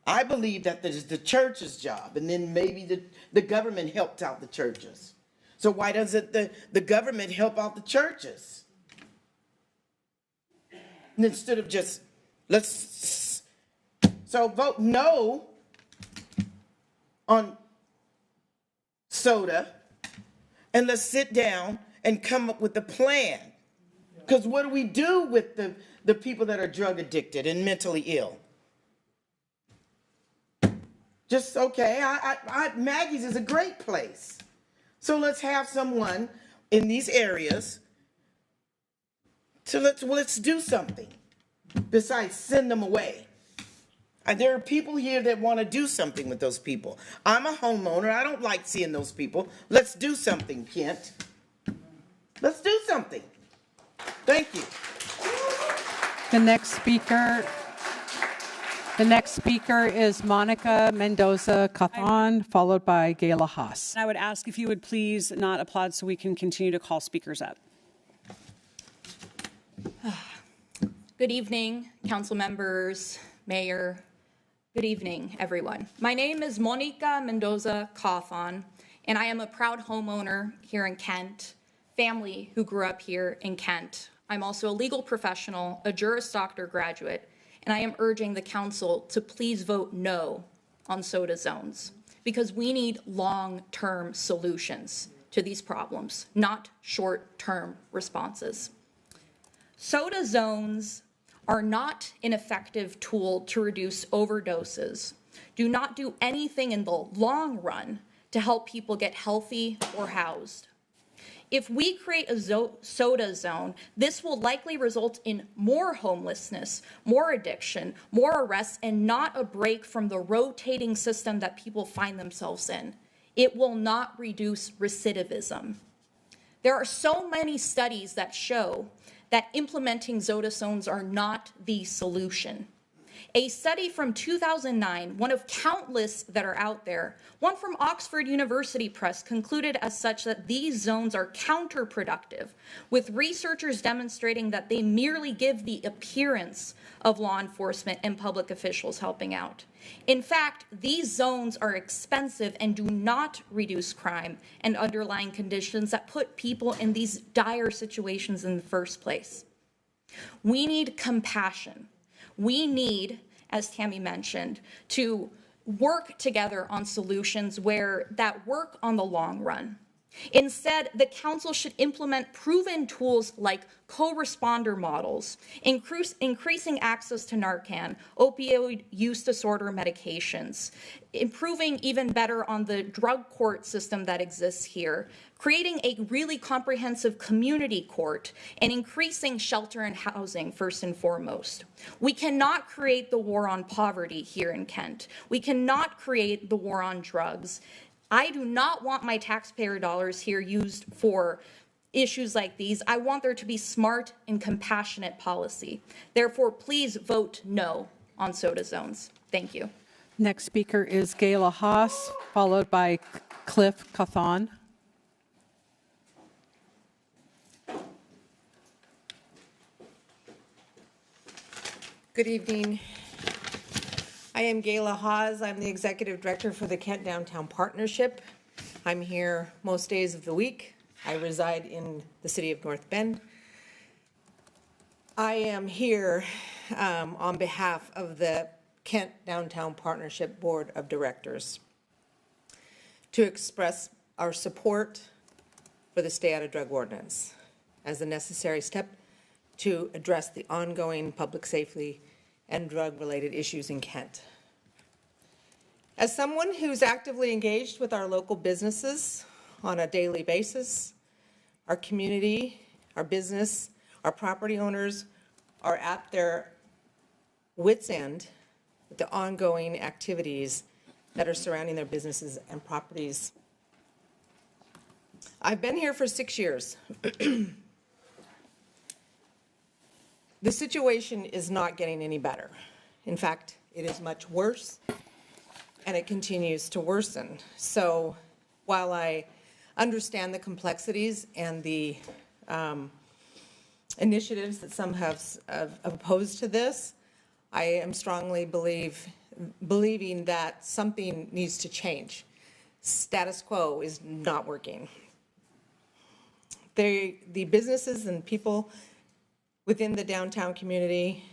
I believe that that is the church's job, and then maybe the government helped out the churches. So why doesn't the government help out the churches? And instead of just, so vote no on soda, and let's sit down and come up with a plan. Because what do we do with the people that are drug addicted and mentally ill? Just, okay, Maggie's is a great place. So let's have someone in these areas to let's do something besides send them away. And there are people here that want to do something with those people. I'm a homeowner. I don't like seeing those people. Let's do something, Kent. Let's do something. Thank you. The next speaker is Monica Mendoza Cathon, followed by Gayla Haas. I would ask if you would please not applaud so we can continue to call speakers up. Good evening, council members, mayor. Good evening, everyone. My name is Monica Mendoza Cathon, and I am a proud homeowner here in Kent, family who grew up here in Kent. I'm also a legal professional, a Juris Doctor graduate, and I am urging the council to please vote no on soda zones because we need long-term solutions to these problems, not short-term responses. Soda zones are not an effective tool to reduce overdoses, do not do anything in the long run to help people get healthy or housed. If we create a soda zone, this will likely result in more homelessness, more addiction, more arrests, and not a break from the rotating system that people find themselves in. It will not reduce recidivism. There are so many studies that show that implementing soda zones are not the solution. A study from 2009, one of countless that are out there, one from Oxford University Press, concluded as such that these zones are counterproductive, with researchers demonstrating that they merely give the appearance of law enforcement and public officials helping out. In fact, these zones are expensive and do not reduce crime and underlying conditions that put people in these dire situations in the first place. We need compassion. We need, as Tammy mentioned, to work together on solutions that work on the long run. Instead, the council should implement proven tools like co-responder models, increasing access to Narcan, opioid use disorder medications, improving even better on the drug court system that exists here, creating a really comprehensive community court, and increasing shelter and housing first and foremost. We cannot create the war on poverty here in Kent. We cannot create the war on drugs. I do not want my taxpayer dollars here used for issues like these. I want there to be smart and compassionate policy. Therefore, please vote no on soda zones. Thank you. Next speaker is Gayla Haas, followed by Cliff Cathon. Good evening. I am Gayla Haas. I'm the Executive Director for the Kent Downtown Partnership. I'm here most days of the week. I reside in the city of North Bend. I am here on behalf of the Kent Downtown Partnership Board of Directors to express our support for the Stay Out of Drug Ordinance as a necessary step to address the ongoing public safety and drug-related issues in Kent. As someone who's actively engaged with our local businesses on a daily basis, our community, our business, our property owners are at their wits' end with the ongoing activities that are surrounding their businesses and properties. I've been here for 6 years. The situation is not getting any better. In fact, it is much worse, and it continues to worsen. So while I understand the complexities and the initiatives that some have opposed to this, I am strongly believing that something needs to change. Status quo is not working. The businesses and people within the downtown community,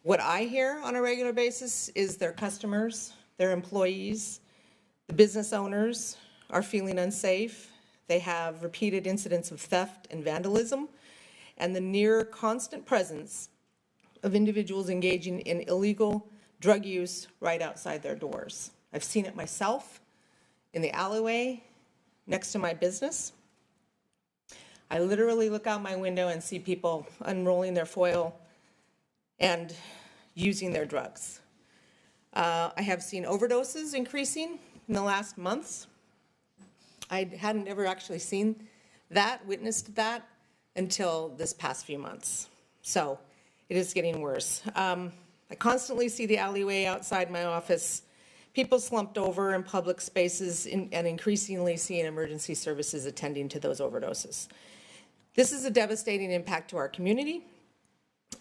what I hear on a regular basis is their customers, their employees, the business owners are feeling unsafe. They have repeated incidents of theft and vandalism, and the near constant presence of individuals engaging in illegal drug use right outside their doors. I've seen it myself in the alleyway next to my business. I literally look out my window and see people unrolling their foil and using their drugs. I have seen overdoses increasing in the last months. I hadn't ever actually seen that, witnessed that, until this past few months. So it is getting worse. I constantly see the alleyway outside my office, people slumped over in public spaces, and increasingly seeing emergency services attending to those overdoses. This is a devastating impact to our community.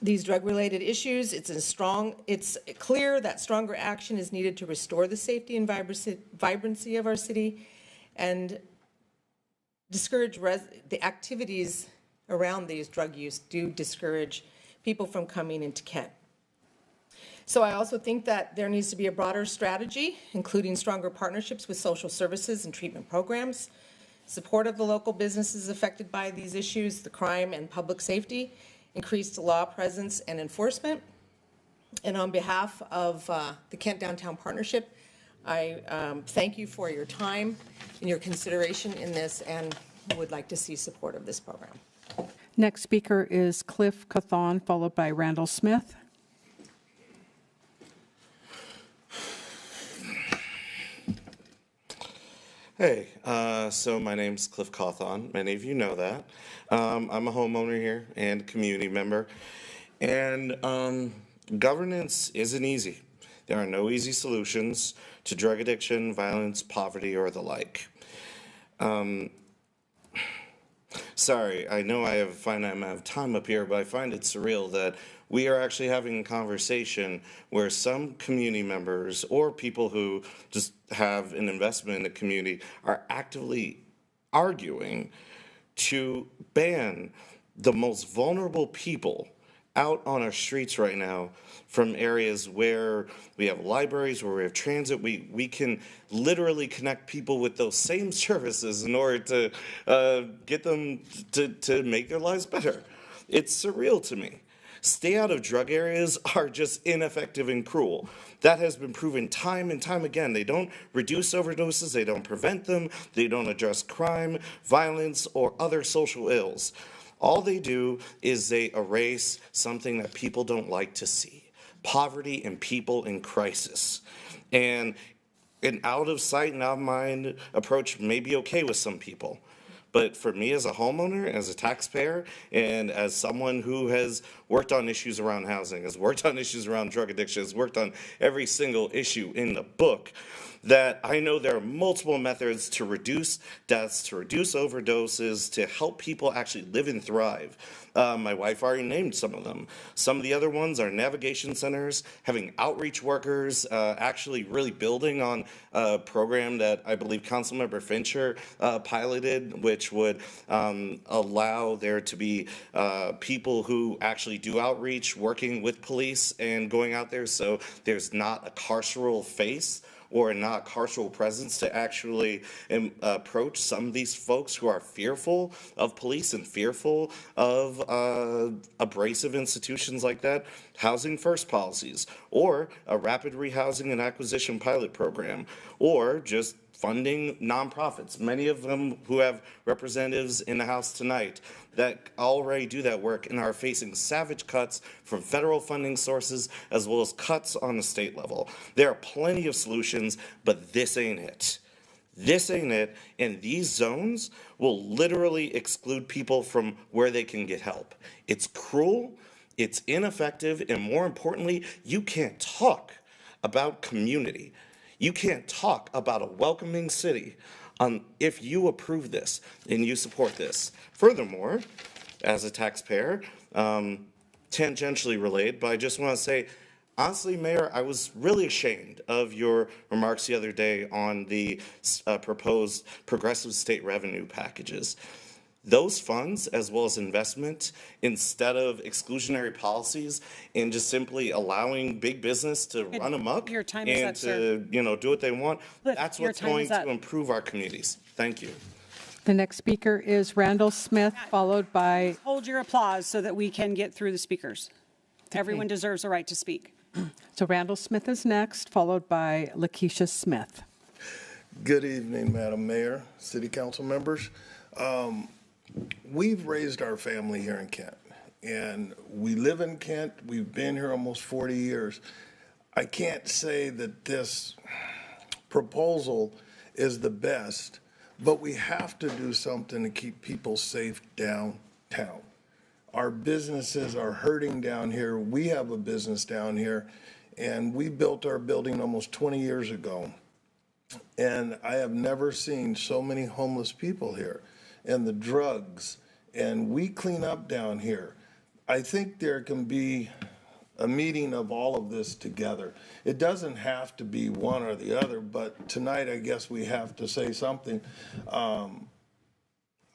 These drug-related issues, it's clear that stronger action is needed to restore the safety and vibrancy of our city and discourage the activities around these drug use do discourage people from coming into Kent. So I also think that there needs to be a broader strategy, including stronger partnerships with social services and treatment programs, support of the local businesses affected by these issues, the crime and public safety, increased law presence and enforcement. And on behalf of the Kent Downtown Partnership, I thank you for your time and your consideration in this, and would like to see support of this program. Next speaker is Cliff Cawthon, followed by Randall Smith. Hey, so my name's Cliff Cawthon. Many of you know that. I'm a homeowner here and a community member. And governance isn't easy. There are no easy solutions to drug addiction, violence, poverty, or the like. Sorry, I know I have a finite amount of time up here, but I find it surreal that we are actually having a conversation where some community members or people who just have an investment in the community are actively arguing to ban the most vulnerable people out on our streets right now from areas where we have libraries, where we have transit. We can literally connect people with those same services in order to get them to make their lives better. It's surreal to me. Stay out of drug areas are just ineffective and cruel. That has been proven time and time again. They don't reduce overdoses, they don't prevent them, they don't address crime, violence, or other social ills. All they do is they erase something that people don't like to see: poverty and people in crisis. And an out of sight and out of mind approach may be okay with some people. But for me as a homeowner, as a taxpayer, and as someone who has worked on issues around housing, has worked on issues around drug addiction, has worked on every single issue in the book, that I know there are multiple methods to reduce deaths, to reduce overdoses, to help people actually live and thrive. My wife already named some of them. Some of the other ones are navigation centers, having outreach workers, actually really building on a program that I believe Councilmember Fincher piloted, which would allow there to be people who actually do outreach, working with police and going out there so there's not a carceral face or a not carceral presence to actually approach some of these folks who are fearful of police and fearful of abrasive institutions like that. Housing first policies, or a rapid rehousing and acquisition pilot program, or just funding nonprofits, many of them who have representatives in the House tonight that already do that work and are facing savage cuts from federal funding sources as well as cuts on the state level. There are plenty of solutions, but this ain't it. This ain't it, and these zones will literally exclude people from where they can get help. It's cruel, it's ineffective, and more importantly, you can't talk about community. You can't talk about a welcoming city if you approve this and you support this. Furthermore, as a taxpayer, tangentially related, but I just want to say, honestly, Mayor, I was really ashamed of your remarks the other day on the proposed progressive state revenue packages. Those funds, as well as investment, instead of exclusionary policies and just simply allowing big business to run amok and to do what they want, that's what's going to improve our communities. Thank you. The next speaker is Randall Smith, followed by... Hold your applause so that we can get through the speakers. Everyone deserves a right to speak. So Randall Smith is next, followed by Lakeisha Smith. Good evening, Madam Mayor, City Council members. We've raised our family here in Kent, and we live in Kent. We've been here almost 40 years. I can't say that this proposal is the best, but we have to do something to keep people safe downtown. Our businesses are hurting down here. We have a business down here, and we built our building almost 20 years ago. And I have never seen so many homeless people here, and the drugs, and we clean up down here. I think there can be a meeting of all of this together. It doesn't have to be one or the other, but tonight I guess we have to say something.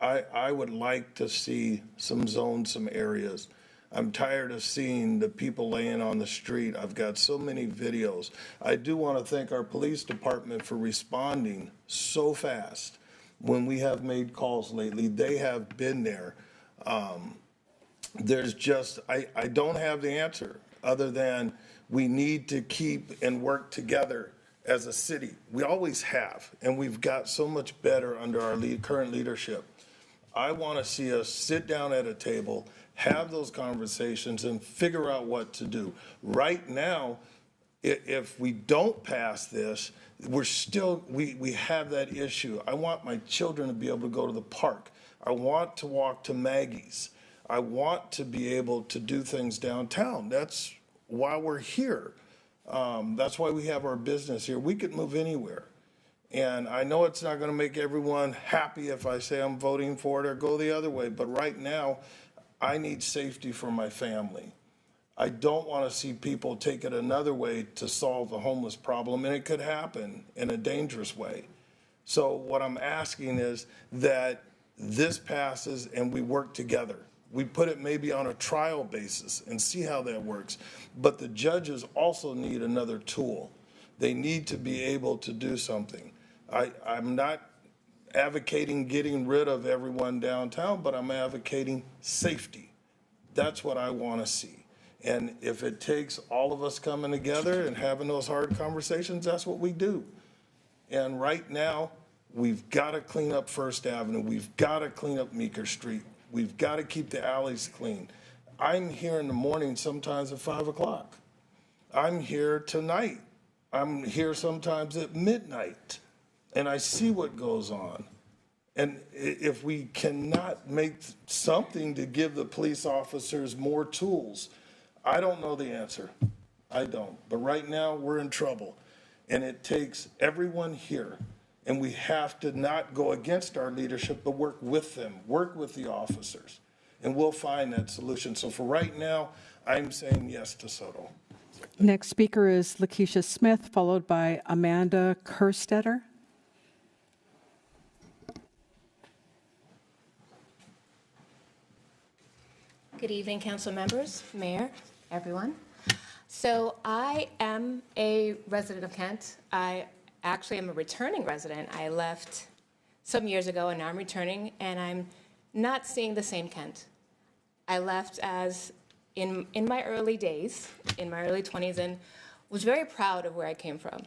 I would like to see some zones, some areas. I'm tired of seeing the people laying on the street. I've got so many videos. I do want to thank our police department for responding so fast when we have made calls lately. They have been there. There's just, I don't have the answer other than we need to keep and work together as a city. We always have, and we've got so much better under our current leadership. I want to see us sit down at a table, have those conversations, and figure out what to do. Right now, if we don't pass this, we're still, we have that issue. I want my children to be able to go to the park. I want to walk to Maggie's. I want to be able to do things downtown. That's why we're here. That's why we have our business here. We could move anywhere. And I know it's not going to make everyone happy if I say I'm voting for it or go the other way, but right now, I need safety for my family. I don't want to see people take it another way to solve the homeless problem, and it could happen in a dangerous way. So what I'm asking is that this passes and we work together. We put it maybe on a trial basis and see how that works. But the judges also need another tool. They need to be able to do something. I'm not advocating getting rid of everyone downtown, but I'm advocating safety. That's what I want to see. And if it takes all of us coming together and having those hard conversations, that's what we do. And right now, we've got to clean up First Avenue. We've got to clean up Meeker Street. We've got to keep the alleys clean. I'm here in the morning sometimes at 5 o'clock. I'm here tonight. I'm here sometimes at midnight. And I see what goes on. And if we cannot make something to give the police officers more tools, I don't know the answer. I don't. But right now, we're in trouble. And it takes everyone here. And we have to not go against our leadership, but work with them, work with the officers. And we'll find that solution. So for right now, I'm saying yes to Soto. Next speaker is Lakeisha Smith, followed by Amanda Kerstetter. Good evening, council members, mayor, everyone. So I am a resident of Kent. I actually am a returning resident. I left some years ago, and now I'm returning, and I'm not seeing the same Kent. I left as in my early days, in my early 20s, and was very proud of where I came from.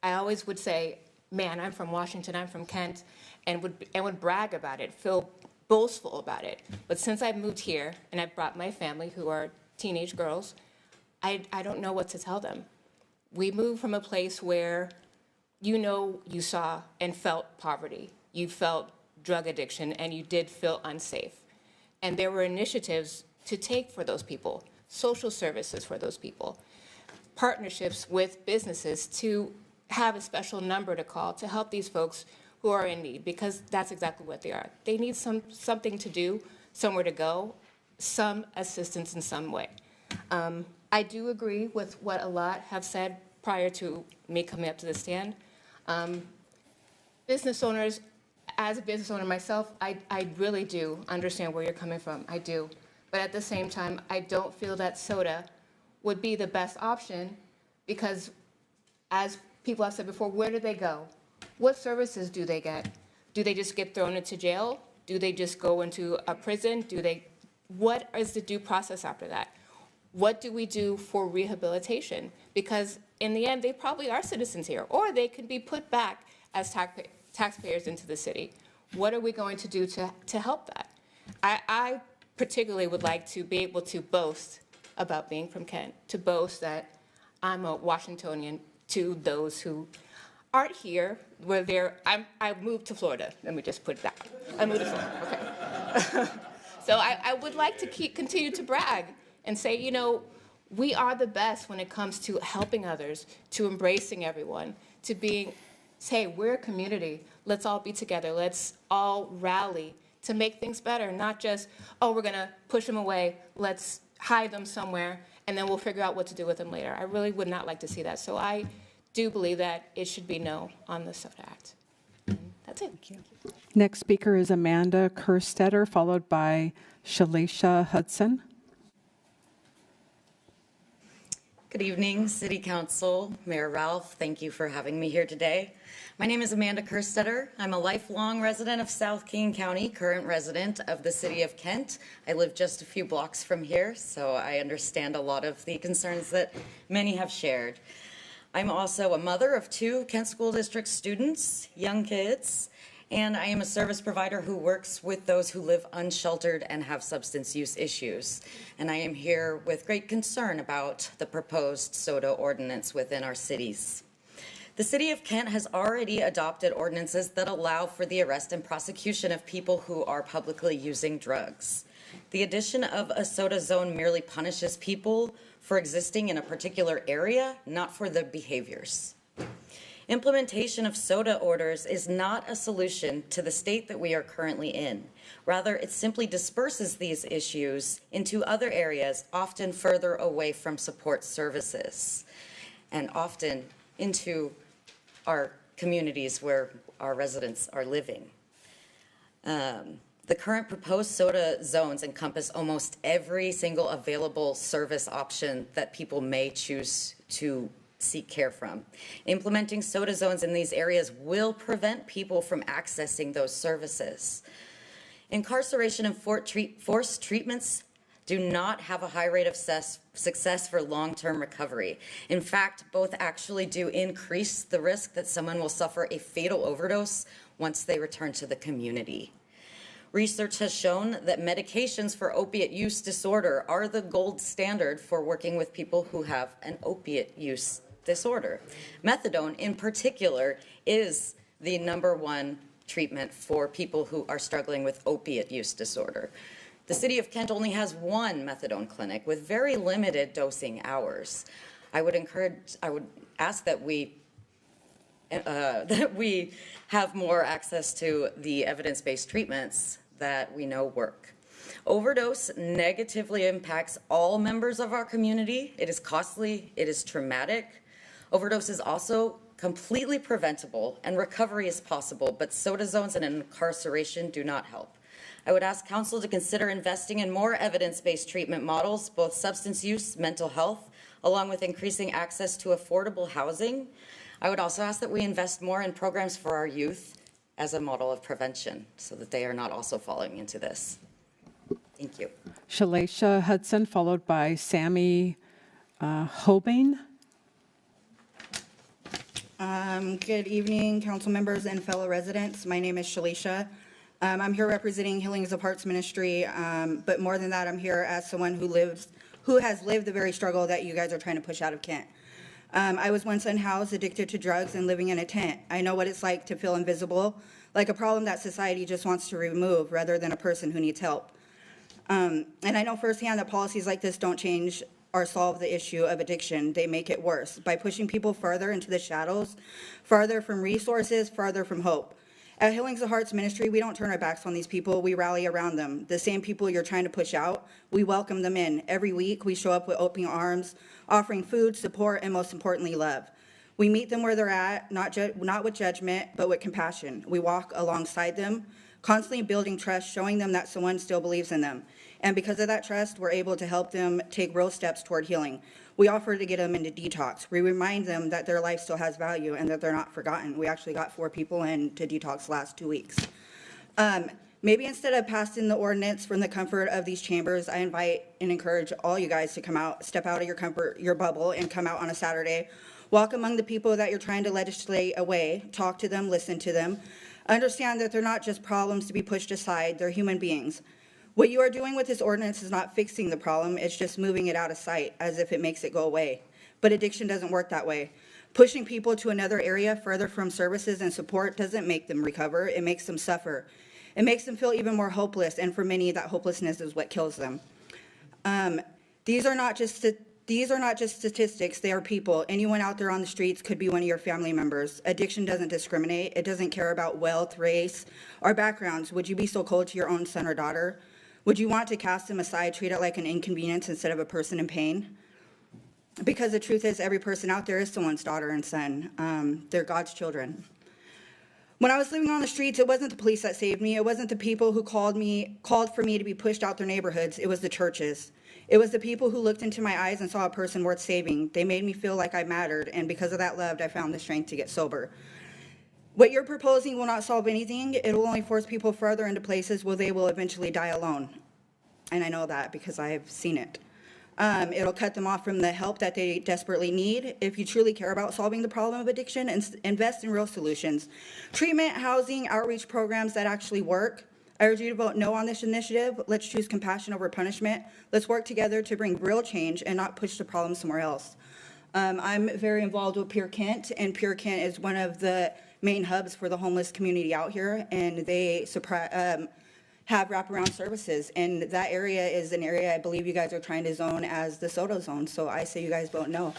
I always would say, man, I'm from Washington, I'm from Kent, and would brag about it, feel boastful about it. But since I've moved here, and I've brought my family, who are teenage girls, I don't know what to tell them. We moved from a place where you saw and felt poverty, you felt drug addiction, and you did feel unsafe. And there were initiatives to take for those people, social services for those people, partnerships with businesses to have a special number to call to help these folks who are in need, because that's exactly what they are. They need something to do, somewhere to go, some assistance in some way. I do agree with what a lot have said prior to me coming up to the stand. Business owners, as a business owner myself, I really do understand where you're coming from. I do. But at the same time, I don't feel that soda would be the best option, because as people have said before, where do they go? What services do they get? Do they just get thrown into jail? Do they just go into a prison? What is the due process after that? What do we do for rehabilitation? Because in the end, they probably are citizens here, or they could be put back as taxpayers into the city. What are we going to do to help that? I particularly would like to be able to boast about being from Kent, to boast that I'm a Washingtonian, to those who aren't here, where I moved to Florida. Let me just put it that way. I moved to Florida, okay. So I would like to continue to brag and say, we are the best when it comes to helping others, to embracing everyone, to say, we're a community. Let's all be together. Let's all rally to make things better, not just, oh, we're going to push them away. Let's hide them somewhere, and then we'll figure out what to do with them later. I really would not like to see that. So I do believe that it should be no on the SODA Act. And that's it. Thank you. Next speaker is Amanda Kerstetter, followed by Shalisha Hudson. Good evening, City Council, Mayor Ralph. Thank you for having me here today. My name is Amanda Kerstetter. I'm a lifelong resident of South King County, current resident of the City of Kent. I live just a few blocks from here, so I understand a lot of the concerns that many have shared. I'm also a mother of 2 Kent School District students, young kids, and I am a service provider who works with those who live unsheltered and have substance use issues. And I am here with great concern about the proposed SODA ordinance within our cities. The City of Kent has already adopted ordinances that allow for the arrest and prosecution of people who are publicly using drugs. The addition of a SODA zone merely punishes people for existing in a particular area, not for the behaviors. Implementation of SODA orders is not a solution to the state that we are currently in. Rather, it simply disperses these issues into other areas, often further away from support services, and often into our communities where our residents are living. The current proposed SODA zones encompass almost every single available service option that people may choose to seek care from. Implementing SODA zones in these areas will prevent people from accessing those services. Incarceration and forced treatments do not have a high rate of success for long-term recovery. In fact, both actually do increase the risk that someone will suffer a fatal overdose once they return to the community. Research has shown that medications for opiate use disorder are the gold standard for working with people who have an opiate use disorder. Methadone, in particular, is the #1 treatment for people who are struggling with opiate use disorder. The City of Kent only has 1 methadone clinic with very limited dosing hours. I would ask that we have more access to the evidence-based treatments that we know work. Overdose negatively impacts all members of our community. It is costly, it is traumatic. Overdose is also completely preventable and recovery is possible, but SODA zones and incarceration do not help. I would ask Council to consider investing in more evidence-based treatment models, both substance use, mental health, along with increasing access to affordable housing. I would also ask that we invest more in programs for our youth as a model of prevention so that they are not also falling into this. Thank you. Shalaisha Hudson, followed by Sammy Hobain. Good evening, council members and fellow residents. My name is Shalisha. I'm here representing Healings of Hearts Ministry, but more than that, I'm here as someone who has lived the very struggle that you guys are trying to push out of Kent. I was once unhoused, addicted to drugs, and living in a tent. I know what it's like to feel invisible, like a problem that society just wants to remove rather than a person who needs help. And I know firsthand that policies like this don't change or solve the issue of addiction. They make it worse by pushing people further into the shadows, farther from resources, farther from hope. At Healings of Hearts Ministry, we don't turn our backs on these people. We rally around them. The same people you're trying to push out, we welcome them in. Every week, we show up with open arms, offering food, support, and most importantly, love. We meet them where they're at, not with judgment, but with compassion. We walk alongside them, constantly building trust, showing them that someone still believes in them. And because of that trust, we're able to help them take real steps toward healing. We offer to get them into detox. We remind them that their life still has value and that they're not forgotten. We actually got 4 people into detox last 2 weeks. Maybe instead of passing the ordinance from the comfort of these chambers, I invite and encourage all you guys to come out, step out of your bubble and come out on a Saturday. Walk among the people that you're trying to legislate away. Talk to them, listen to them. Understand that they're not just problems to be pushed aside, they're human beings. What you are doing with this ordinance is not fixing the problem, it's just moving it out of sight as if it makes it go away. But addiction doesn't work that way. Pushing people to another area further from services and support doesn't make them recover, it makes them suffer. It makes them feel even more hopeless, and for many, that hopelessness is what kills them. These are not just statistics, they are people. Anyone out there on the streets could be one of your family members. Addiction doesn't discriminate, it doesn't care about wealth, race, or backgrounds. Would you be so cold to your own son or daughter? Would you want to cast them aside, treat it like an inconvenience instead of a person in pain? Because the truth is, every person out there is someone's daughter and son. They're God's children. When I was living on the streets, it wasn't the police that saved me. It wasn't the people who called for me to be pushed out their neighborhoods. It was the churches. It was the people who looked into my eyes and saw a person worth saving. They made me feel like I mattered, and because of that love, I found the strength to get sober. What you're proposing will not solve anything. It will only force people further into places where they will eventually die alone. And I know that because I have seen it. It'll cut them off from the help that they desperately need. If you truly care about solving the problem of addiction, invest in real solutions. Treatment, housing, outreach programs that actually work. I urge you to vote no on this initiative. Let's choose compassion over punishment. Let's work together to bring real change and not push the problem somewhere else. I'm very involved with Pure Kent, and Pure Kent is one of the main hubs for the homeless community out here, and they have wraparound services. And that area is an area I believe you guys are trying to zone as the SODO zone. So I say you guys vote no.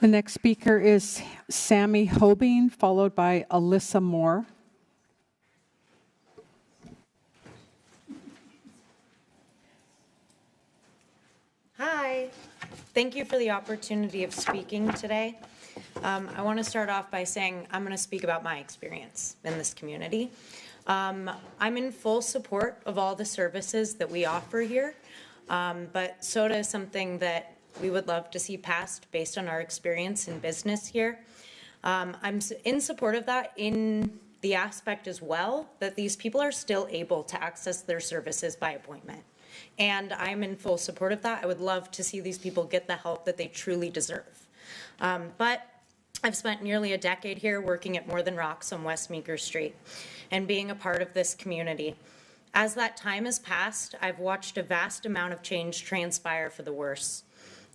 The next speaker is Sammy Hobain, followed by Alyssa Moore. Hi, thank you for the opportunity of speaking today. I want to start off by saying I'm going to speak about my experience in this community. I'm in full support of all the services that we offer here, but SODA is something that we would love to see passed based on our experience in business here. I'm in support of that in the aspect as well that these people are still able to access their services by appointment. And I'm in full support of that. I would love to see these people get the help that they truly deserve. But I've spent nearly a decade here working at More Than Rocks on West Meeker Street and being a part of this community. As that time has passed, I've watched a vast amount of change transpire for the worse.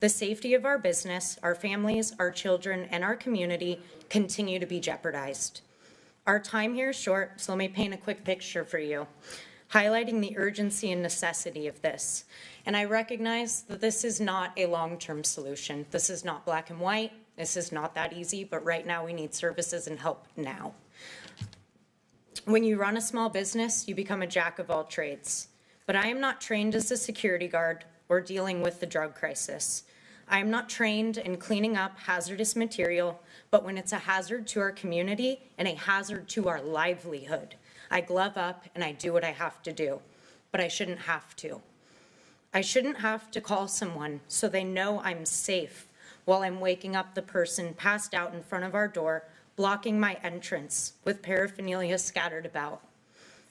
The safety of our business, our families, our children, and our community continue to be jeopardized. Our time here is short, so let me paint a quick picture for you, highlighting the urgency and necessity of this. And I recognize that this is not a long-term solution. This is not black and white. This is not that easy, but right now we need services and help now. When you run a small business, you become a jack of all trades. But I am not trained as a security guard or dealing with the drug crisis. I am not trained in cleaning up hazardous material, but when it's a hazard to our community and a hazard to our livelihood, I glove up and I do what I have to do, but I shouldn't have to. I shouldn't have to call someone so they know I'm safe while I'm waking up the person passed out in front of our door, blocking my entrance with paraphernalia scattered about.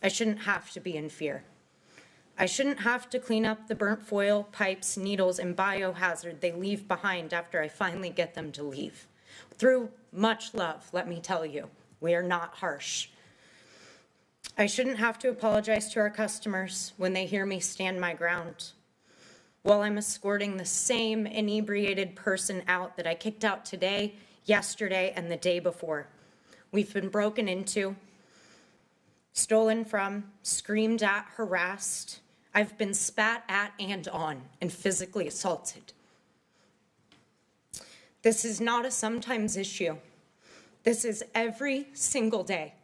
I shouldn't have to be in fear. I shouldn't have to clean up the burnt foil, pipes, needles, and biohazard they leave behind after I finally get them to leave. Through much love, let me tell you, we are not harsh. I shouldn't have to apologize to our customers when they hear me stand my ground, while I'm escorting the same inebriated person out that I kicked out today, yesterday, and the day before. We've been broken into, stolen from, screamed at, harassed. I've been spat at and on and physically assaulted. This is not a sometimes issue. This is every single day.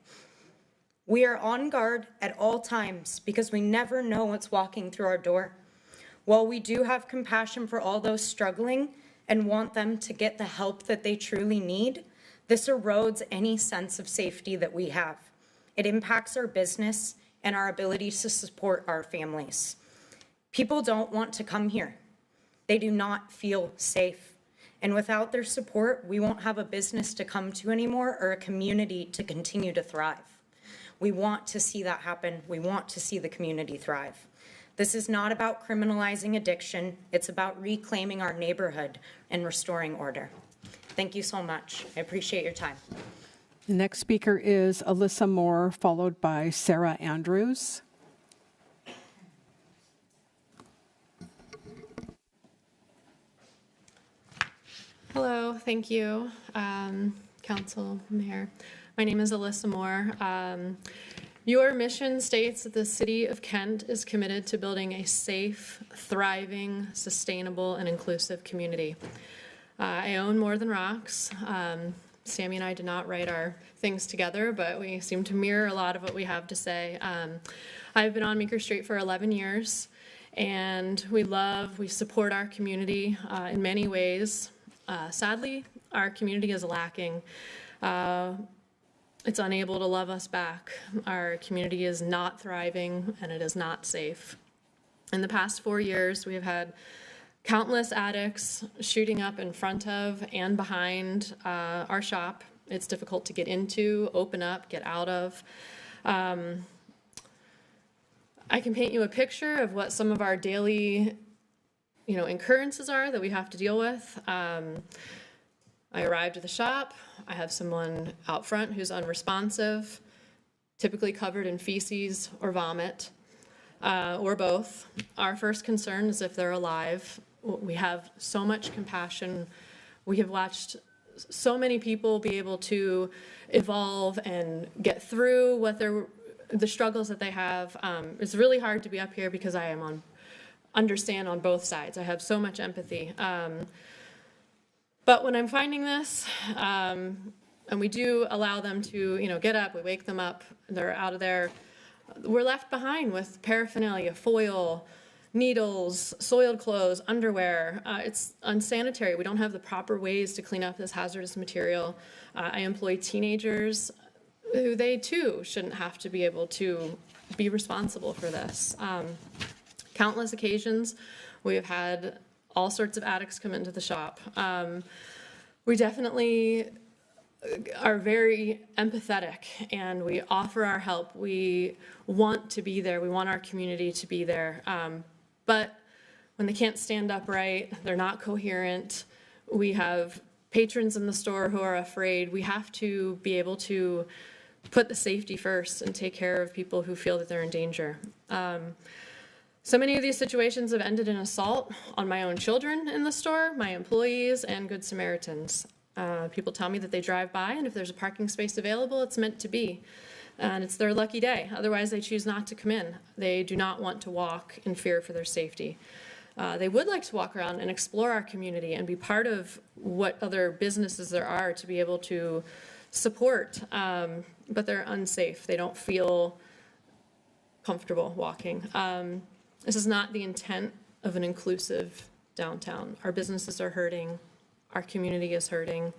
We are on guard at all times because we never know what's walking through our door. While we do have compassion for all those struggling and want them to get the help that they truly need, this erodes any sense of safety that we have. It impacts our business and our ability to support our families. People don't want to come here. They do not feel safe. And without their support, we won't have a business to come to anymore or a community to continue to thrive. We want to see that happen. We want to see the community thrive. This is not about criminalizing addiction. It's about reclaiming our neighborhood and restoring order. Thank you so much. I appreciate your time. The next speaker is Alyssa Moore, followed by Sarah Andrews. Hello, thank you, Council, Mayor. My name is Alyssa Moore. Your mission states that the City of Kent is committed to building a safe, thriving, sustainable, and inclusive community. I own More Than Rocks. Sammy and I did not write our things together, but we seem to mirror a lot of what we have to say. I've been on Meeker Street for 11 years, and we support our community in many ways. Sadly, our community is lacking. It's unable to love us back. Our community is not thriving, and it is not safe. In the past 4 years, we have had countless addicts shooting up in front of and behind our shop. It's difficult to get into, open up, get out of. I can paint you a picture of what some of our daily occurrences are that we have to deal with. I arrived at the shop. I have someone out front who's unresponsive, typically covered in feces or vomit, or both. Our first concern is if they're alive. We have so much compassion. We have watched so many people be able to evolve and get through the struggles that they have. It's really hard to be up here because I am understand on both sides. I have so much empathy. But when I'm finding this, and we do allow them to, get up, we wake them up, they're out of there, we're left behind with paraphernalia, foil, needles, soiled clothes, underwear. It's unsanitary. We don't have the proper ways to clean up this hazardous material. I employ teenagers who they too shouldn't have to be able to be responsible for this. Countless occasions we have had all sorts of addicts come into the shop. We definitely are very empathetic and we offer our help. We want to be there. We want our community to be there. But when they can't stand upright, they're not coherent, we have patrons in the store who are afraid, we have to be able to put the safety first and take care of people who feel that they're in danger. So many of these situations have ended in assault on my own children in the store, my employees, and Good Samaritans. People tell me that they drive by, and if there's a parking space available, it's meant to be. And it's their lucky day. Otherwise, they choose not to come in. They do not want to walk in fear for their safety. They would like to walk around and explore our community and be part of what other businesses there are to be able to support, but they're unsafe. They don't feel comfortable walking. This is not the intent of an inclusive downtown. Our businesses are hurting. Our community is hurting.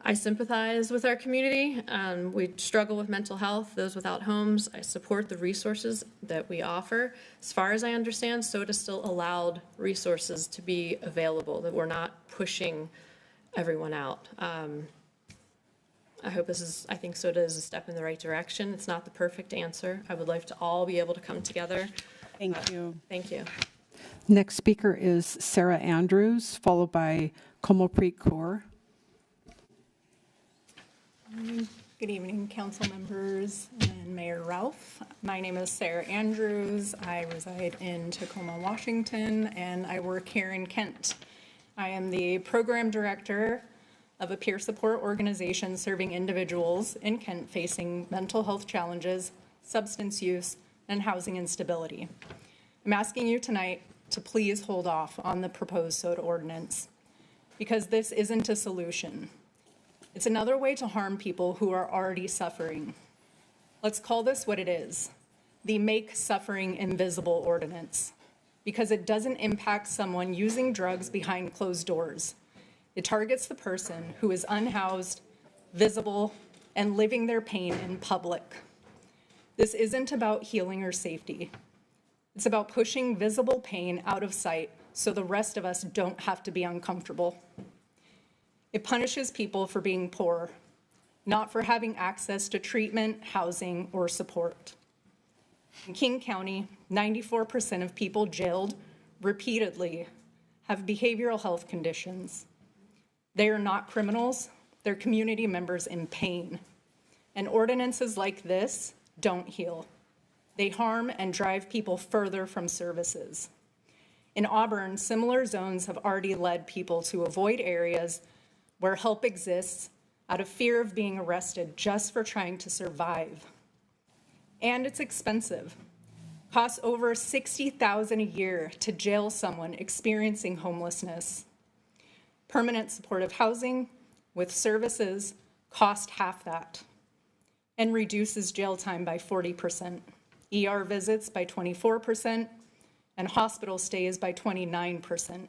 I sympathize with our community. We struggle with mental health, those without homes. I support the resources that we offer. As far as I understand, SOTA still allowed resources to be available, that we're not pushing everyone out. I hope I think SOTA is a step in the right direction. It's not the perfect answer. I would like to all be able to come together. Thank you. Thank you. Next speaker is Sarah Andrews, followed by Comopreet Kaur. Good evening, council members and Mayor Ralph. My name is Sarah Andrews. I reside in Tacoma, Washington, and I work here in Kent. I am the program director of a peer support organization serving individuals in Kent facing mental health challenges, substance use, and housing instability. I'm asking you tonight to please hold off on the proposed SOTA ordinance because this isn't a solution. It's another way to harm people who are already suffering. Let's call this what it is, the Make Suffering Invisible ordinance, because it doesn't impact someone using drugs behind closed doors. It targets the person who is unhoused, visible, and living their pain in public. This isn't about healing or safety. It's about pushing visible pain out of sight so the rest of us don't have to be uncomfortable. It punishes people for being poor, not for having access to treatment, housing, or support. In King County, 94% of people jailed repeatedly have behavioral health conditions. They are not criminals, they're community members in pain. And ordinances like this don't heal. They harm and drive people further from services. In Auburn, similar zones have already led people to avoid areas where help exists out of fear of being arrested just for trying to survive. And it's expensive. Costs over $60,000 a year to jail someone experiencing homelessness. Permanent supportive housing with services cost half that and reduces jail time by 40%, ER visits by 24%, and hospital stays by 29%.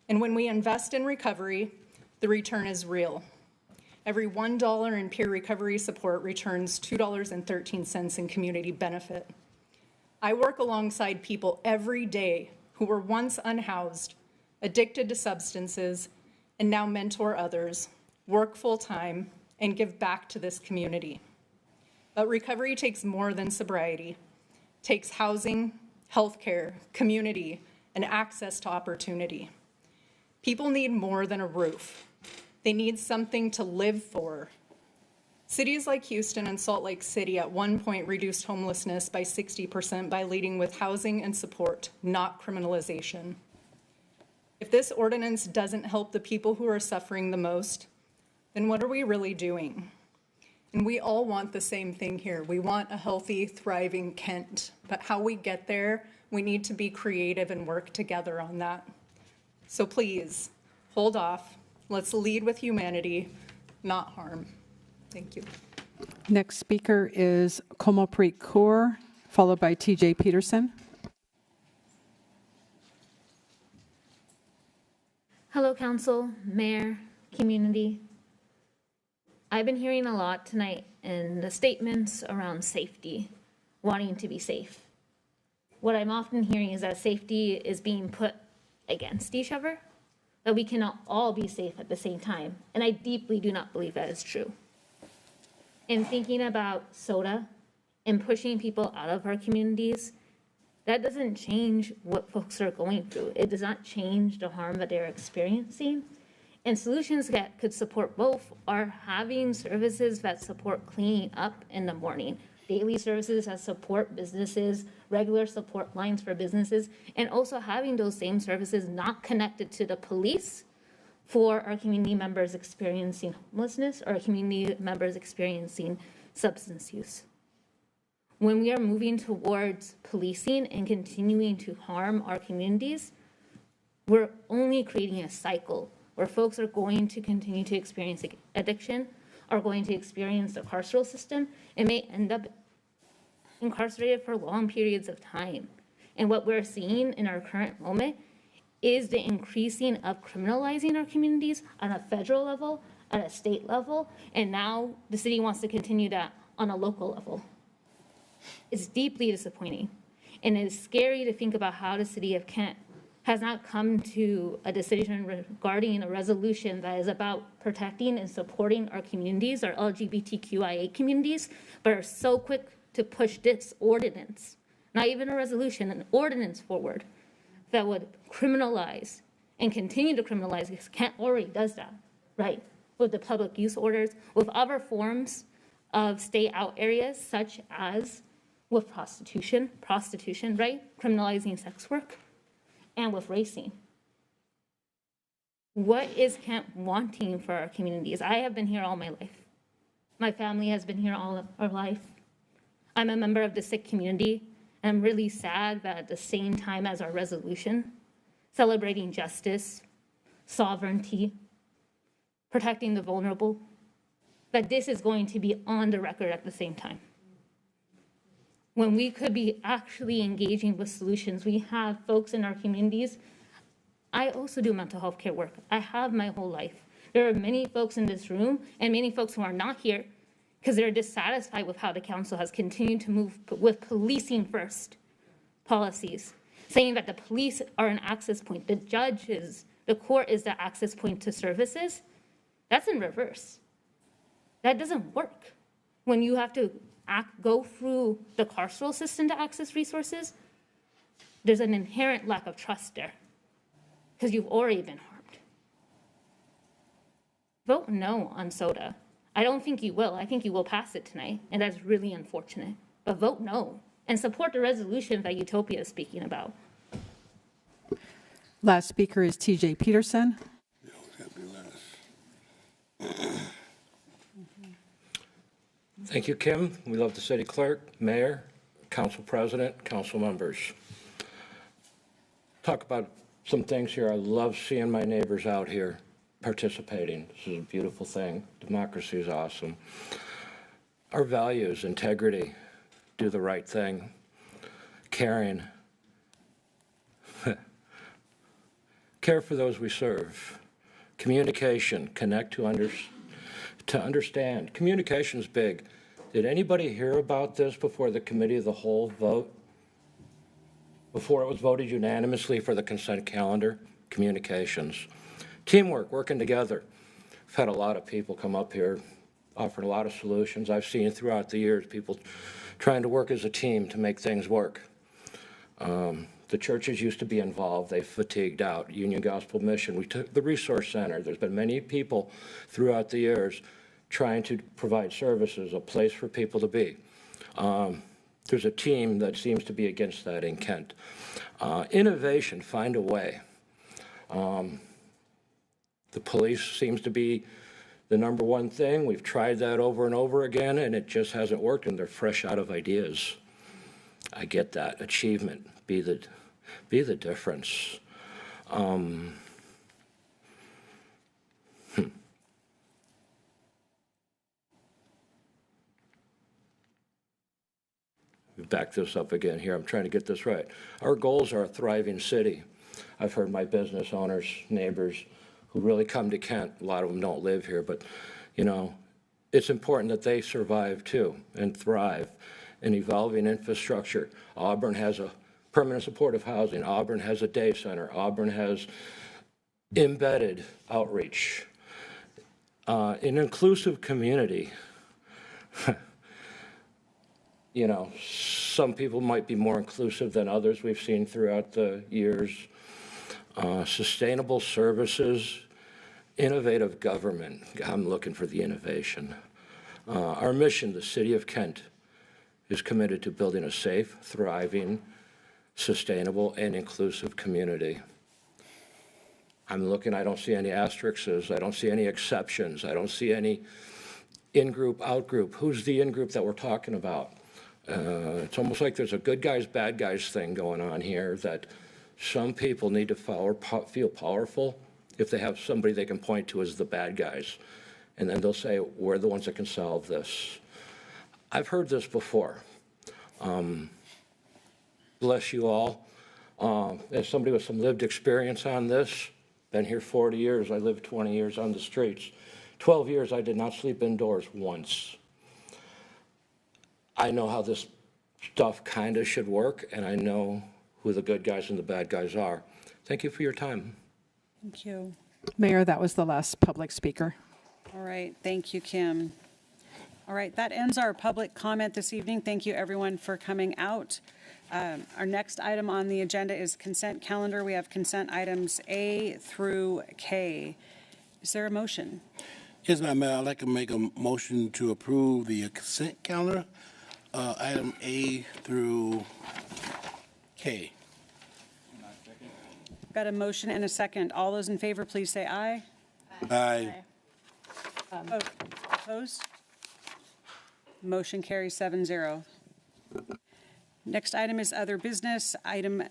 And when we invest in recovery, the return is real. Every $1 in peer recovery support returns $2.13 in community benefit. I work alongside people every day who were once unhoused, addicted to substances, and now mentor others, work full-time, and give back to this community. But recovery takes more than sobriety. It takes housing, healthcare, community, and access to opportunity. People need more than a roof. They need something to live for. Cities like Houston and Salt Lake City at one point reduced homelessness by 60% by leading with housing and support, not criminalization. If this ordinance doesn't help the people who are suffering the most, then what are we really doing? And we all want the same thing here. We want a healthy, thriving Kent. But how we get there, we need to be creative and work together on that. So please, hold off. Let's lead with humanity, not harm. Thank you. Next speaker is Comopreet Kaur, followed by TJ Peterson. Hello, Council, Mayor, community. I've been hearing a lot tonight in the statements around safety, wanting to be safe. What I'm often hearing is that safety is being put against each other, that we cannot all be safe at the same time. And I deeply do not believe that is true. In thinking about SOTA and pushing people out of our communities, that doesn't change what folks are going through. It does not change the harm that they're experiencing. And solutions that could support both are having services that support cleaning up in the morning, daily services that support businesses, regular support lines for businesses, and also having those same services not connected to the police for our community members experiencing homelessness or community members experiencing substance use. When we are moving towards policing and continuing to harm our communities, we're only creating a cycle where folks are going to continue to experience addiction, are going to experience the carceral system, and may end up incarcerated for long periods of time. And what we're seeing in our current moment is the increasing of criminalizing our communities on a federal level, at a state level, and now the city wants to continue that on a local level. It's deeply disappointing, and it is scary to think about how the city of Kent has not come to a decision regarding a resolution that is about protecting and supporting our communities, our LGBTQIA communities, but are so quick to push this ordinance, not even a resolution, an ordinance forward that would criminalize and continue to criminalize, because Kent already does that, right? With the public use orders, with other forms of stay out areas, such as with prostitution, right? Criminalizing sex work, and with racing. What is Kent wanting for our communities? I have been here all my life. My family has been here all of our life. I'm a member of the Sikh community, and I'm really sad that at the same time as our resolution, celebrating justice, sovereignty, protecting the vulnerable, that this is going to be on the record at the same time. When we could be actually engaging with solutions, we have folks in our communities. I also do mental health care work. I have my whole life. There are many folks in this room and many folks who are not here because they're dissatisfied with how the council has continued to move with policing first policies, saying that the police are an access point, the judges, the court is the access point to services. That's in reverse. That doesn't work. When you have to go through the carceral system to access resources, there's an inherent lack of trust there because you've already been harmed. Vote no on SOTA. I don't think you will. I think you will pass it tonight, and that's really unfortunate. But vote no and support the resolution that Utopia is speaking about. Last speaker is TJ Peterson. Thank you, Kim. We love the city clerk, mayor, council president, council members. Talk about some things here. I love seeing my neighbors out here participating. This is a beautiful thing. Democracy is awesome. Our values, integrity, do the right thing, caring, care for those we serve, communication, connect to understand. Communication is big. Did anybody hear about this before the committee of the whole vote? Before it was voted unanimously for the consent calendar? Communications. Teamwork, working together. I've had a lot of people come up here, offered a lot of solutions. I've seen throughout the years people trying to work as a team to make things work. The churches used to be involved. They fatigued out. Union Gospel Mission. We took the Resource Center. There's been many people throughout the years trying to provide services, a place for people to be. There's a team that seems to be against that in Kent. Innovation, find a way. The police seems to be the number one thing. We've tried that over and over again, and it just hasn't worked, and they're fresh out of ideas. I get that. Achievement, be the difference. Back this up again here. I'm trying to get this right. Our goals are a thriving city. I've heard my business owners, neighbors who really come to Kent. A lot of them don't live here, but you know, it's important that they survive too and thrive. An evolving infrastructure. Auburn has a permanent supportive housing. Auburn has a day center. Auburn has embedded outreach. An inclusive community. You know, some people might be more inclusive than others we've seen throughout the years. Sustainable services, innovative government. I'm looking for the innovation. Our mission, the City of Kent, is committed to building a safe, thriving, sustainable, and inclusive community. I'm looking, I don't see any asterisks, I don't see any exceptions, I don't see any in-group, out-group. Who's the in-group that we're talking about? It's almost like there's a good guys, bad guys thing going on here, that some people need to feel powerful if they have somebody they can point to as the bad guys. And then they'll say, we're the ones that can solve this. I've heard this before. Bless you all. As somebody with some lived experience on this, been here 40 years, I lived 20 years on the streets. 12 years I did not sleep indoors once. I know how this stuff kind of should work, and I know who the good guys and the bad guys are. Thank you for your time. Thank you. Mayor, that was the last public speaker. All right, thank you, Kim. All right, that ends our public comment this evening. Thank you, everyone, for coming out. Our next item on the agenda is consent calendar. We have consent items A through K. Is there a motion? Yes, Madam Mayor, I'd like to make a motion to approve the consent calendar, item A through K. Got a motion and a second. All those in favor, please say aye. Aye. Opposed? Motion carries 7-0. Next item is other business.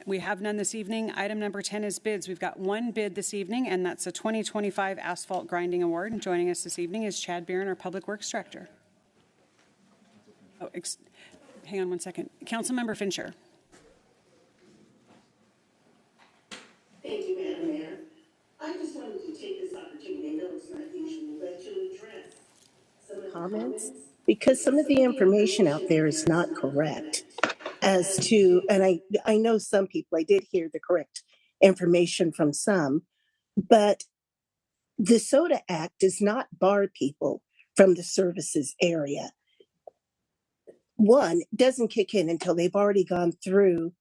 We have none this evening. Item number 10 is bids. We've got one bid this evening, and that's a 2025 Asphalt Grinding Award. And joining us this evening is Chad Barron, our Public Works Director. Oh, hang on one second. Councilmember Fincher. Thank you, Madam Mayor. I just wanted to take this opportunity, I know it's not usual, but to address some of the comments, because some of the information out there is not correct as to, and I know some people, I did hear the correct information from some, but the SODA Act does not bar people from the services area. One, doesn't kick in until they've already gone through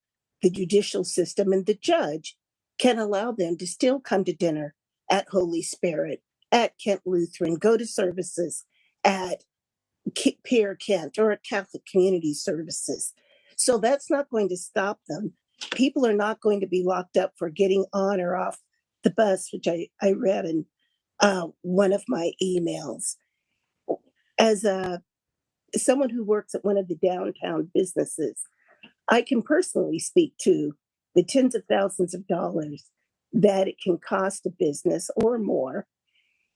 the judicial system, and the judge can allow them to still come to dinner at Holy Spirit, at Kent Lutheran, go to services at Pierre Kent or at Catholic Community Services. So that's not going to stop them. People are not going to be locked up for getting on or off the bus, which I read in one of my emails. As someone who works at one of the downtown businesses, I can personally speak to the tens of thousands of dollars that it can cost a business or more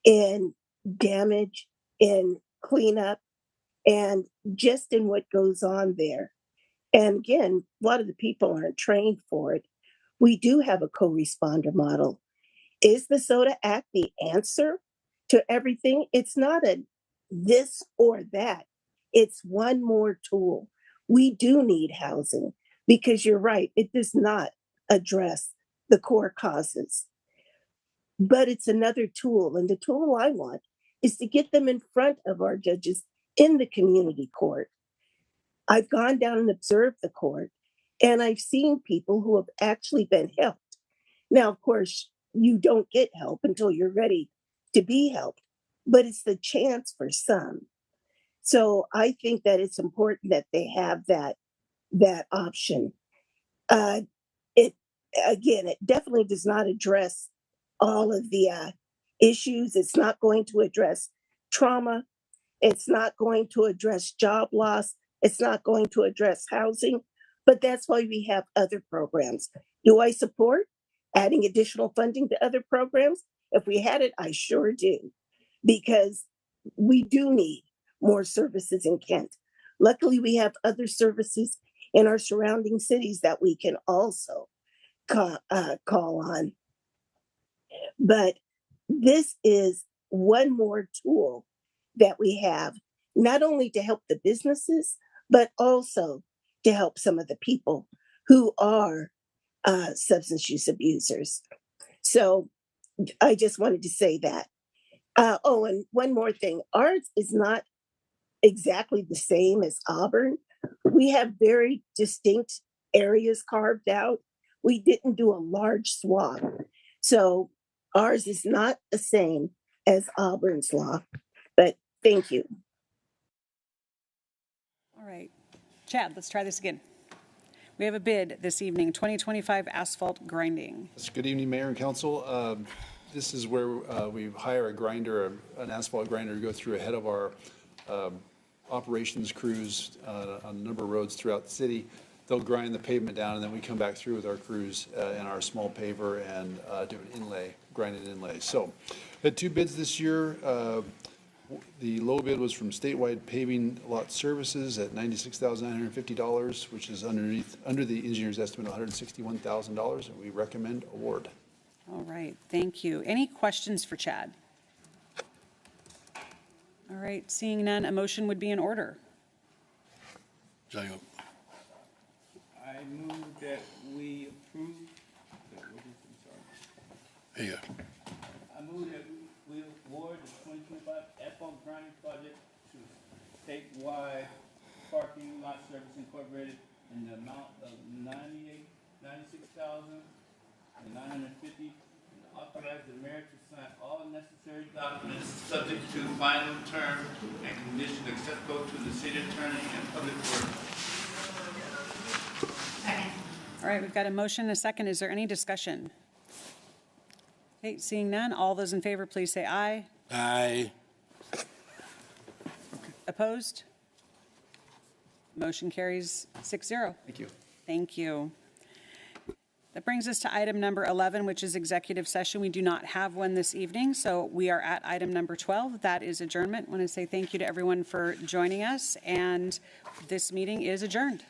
in damage, in cleanup, and just in what goes on there. And again, a lot of the people aren't trained for it. We do have a co-responder model. Is the SODA Act the answer to everything? It's not a this or that. It's one more tool. We do need housing because you're right, it does not address the core causes. But it's another tool, and the tool I want is to get them in front of our judges in the community court. I've gone down and observed the court, and I've seen people who have actually been helped. Now, of course, you don't get help until you're ready to be helped, but it's the chance for some. So I think that it's important that they have that option. It definitely does not address all of the issues. It's not going to address trauma. It's not going to address job loss. It's not going to address housing, but that's why we have other programs. Do I support adding additional funding to other programs? If we had it, I sure do, because we do need more services in Kent. Luckily, we have other services in our surrounding cities that we can also call on. But this is one more tool that we have, not only to help the businesses, but also to help some of the people who are substance use abusers. So I just wanted to say that. Oh, and one more thing. Ours is not exactly the same as Auburn. We have very distinct areas carved out. We didn't do a large swath. So ours is not the same as Auburn's law, but thank you. All right. Chad, let's try this again. We have a bid this evening, 2025 asphalt grinding. Good evening, Mayor and Council. This is where we hire a grinder, an asphalt grinder, to go through ahead of our operations crews on a number of roads throughout the city. They'll grind the pavement down, and then we come back through with our crews and our small paver and do an inlay, grinded inlay. So, we had two bids this year. The low bid was from Statewide Paving Lot Services at $96,950, which is under the engineer's estimate of $161,000, and we recommend award. All right, thank you. Any questions for Chad? All right, seeing none, a motion would be in order. Second. I move that we approve, Here. I move that we award the 2025 asphalt grinding project to Statewide Parking Lot Service Incorporated in the amount of $96,950, and authorize the mayor to sign all necessary documents subject to final term and conditions acceptable to the city attorney and public works. All right, we've got a motion and a second. Is there any discussion? Okay, seeing none, all those in favor, please say aye. Aye. Opposed? Motion carries 6-0. Thank you. Thank you. That brings us to item number 11, which is executive session. We do not have one this evening, so we are at item number 12. That is adjournment. I want to say thank you to everyone for joining us, and this meeting is adjourned.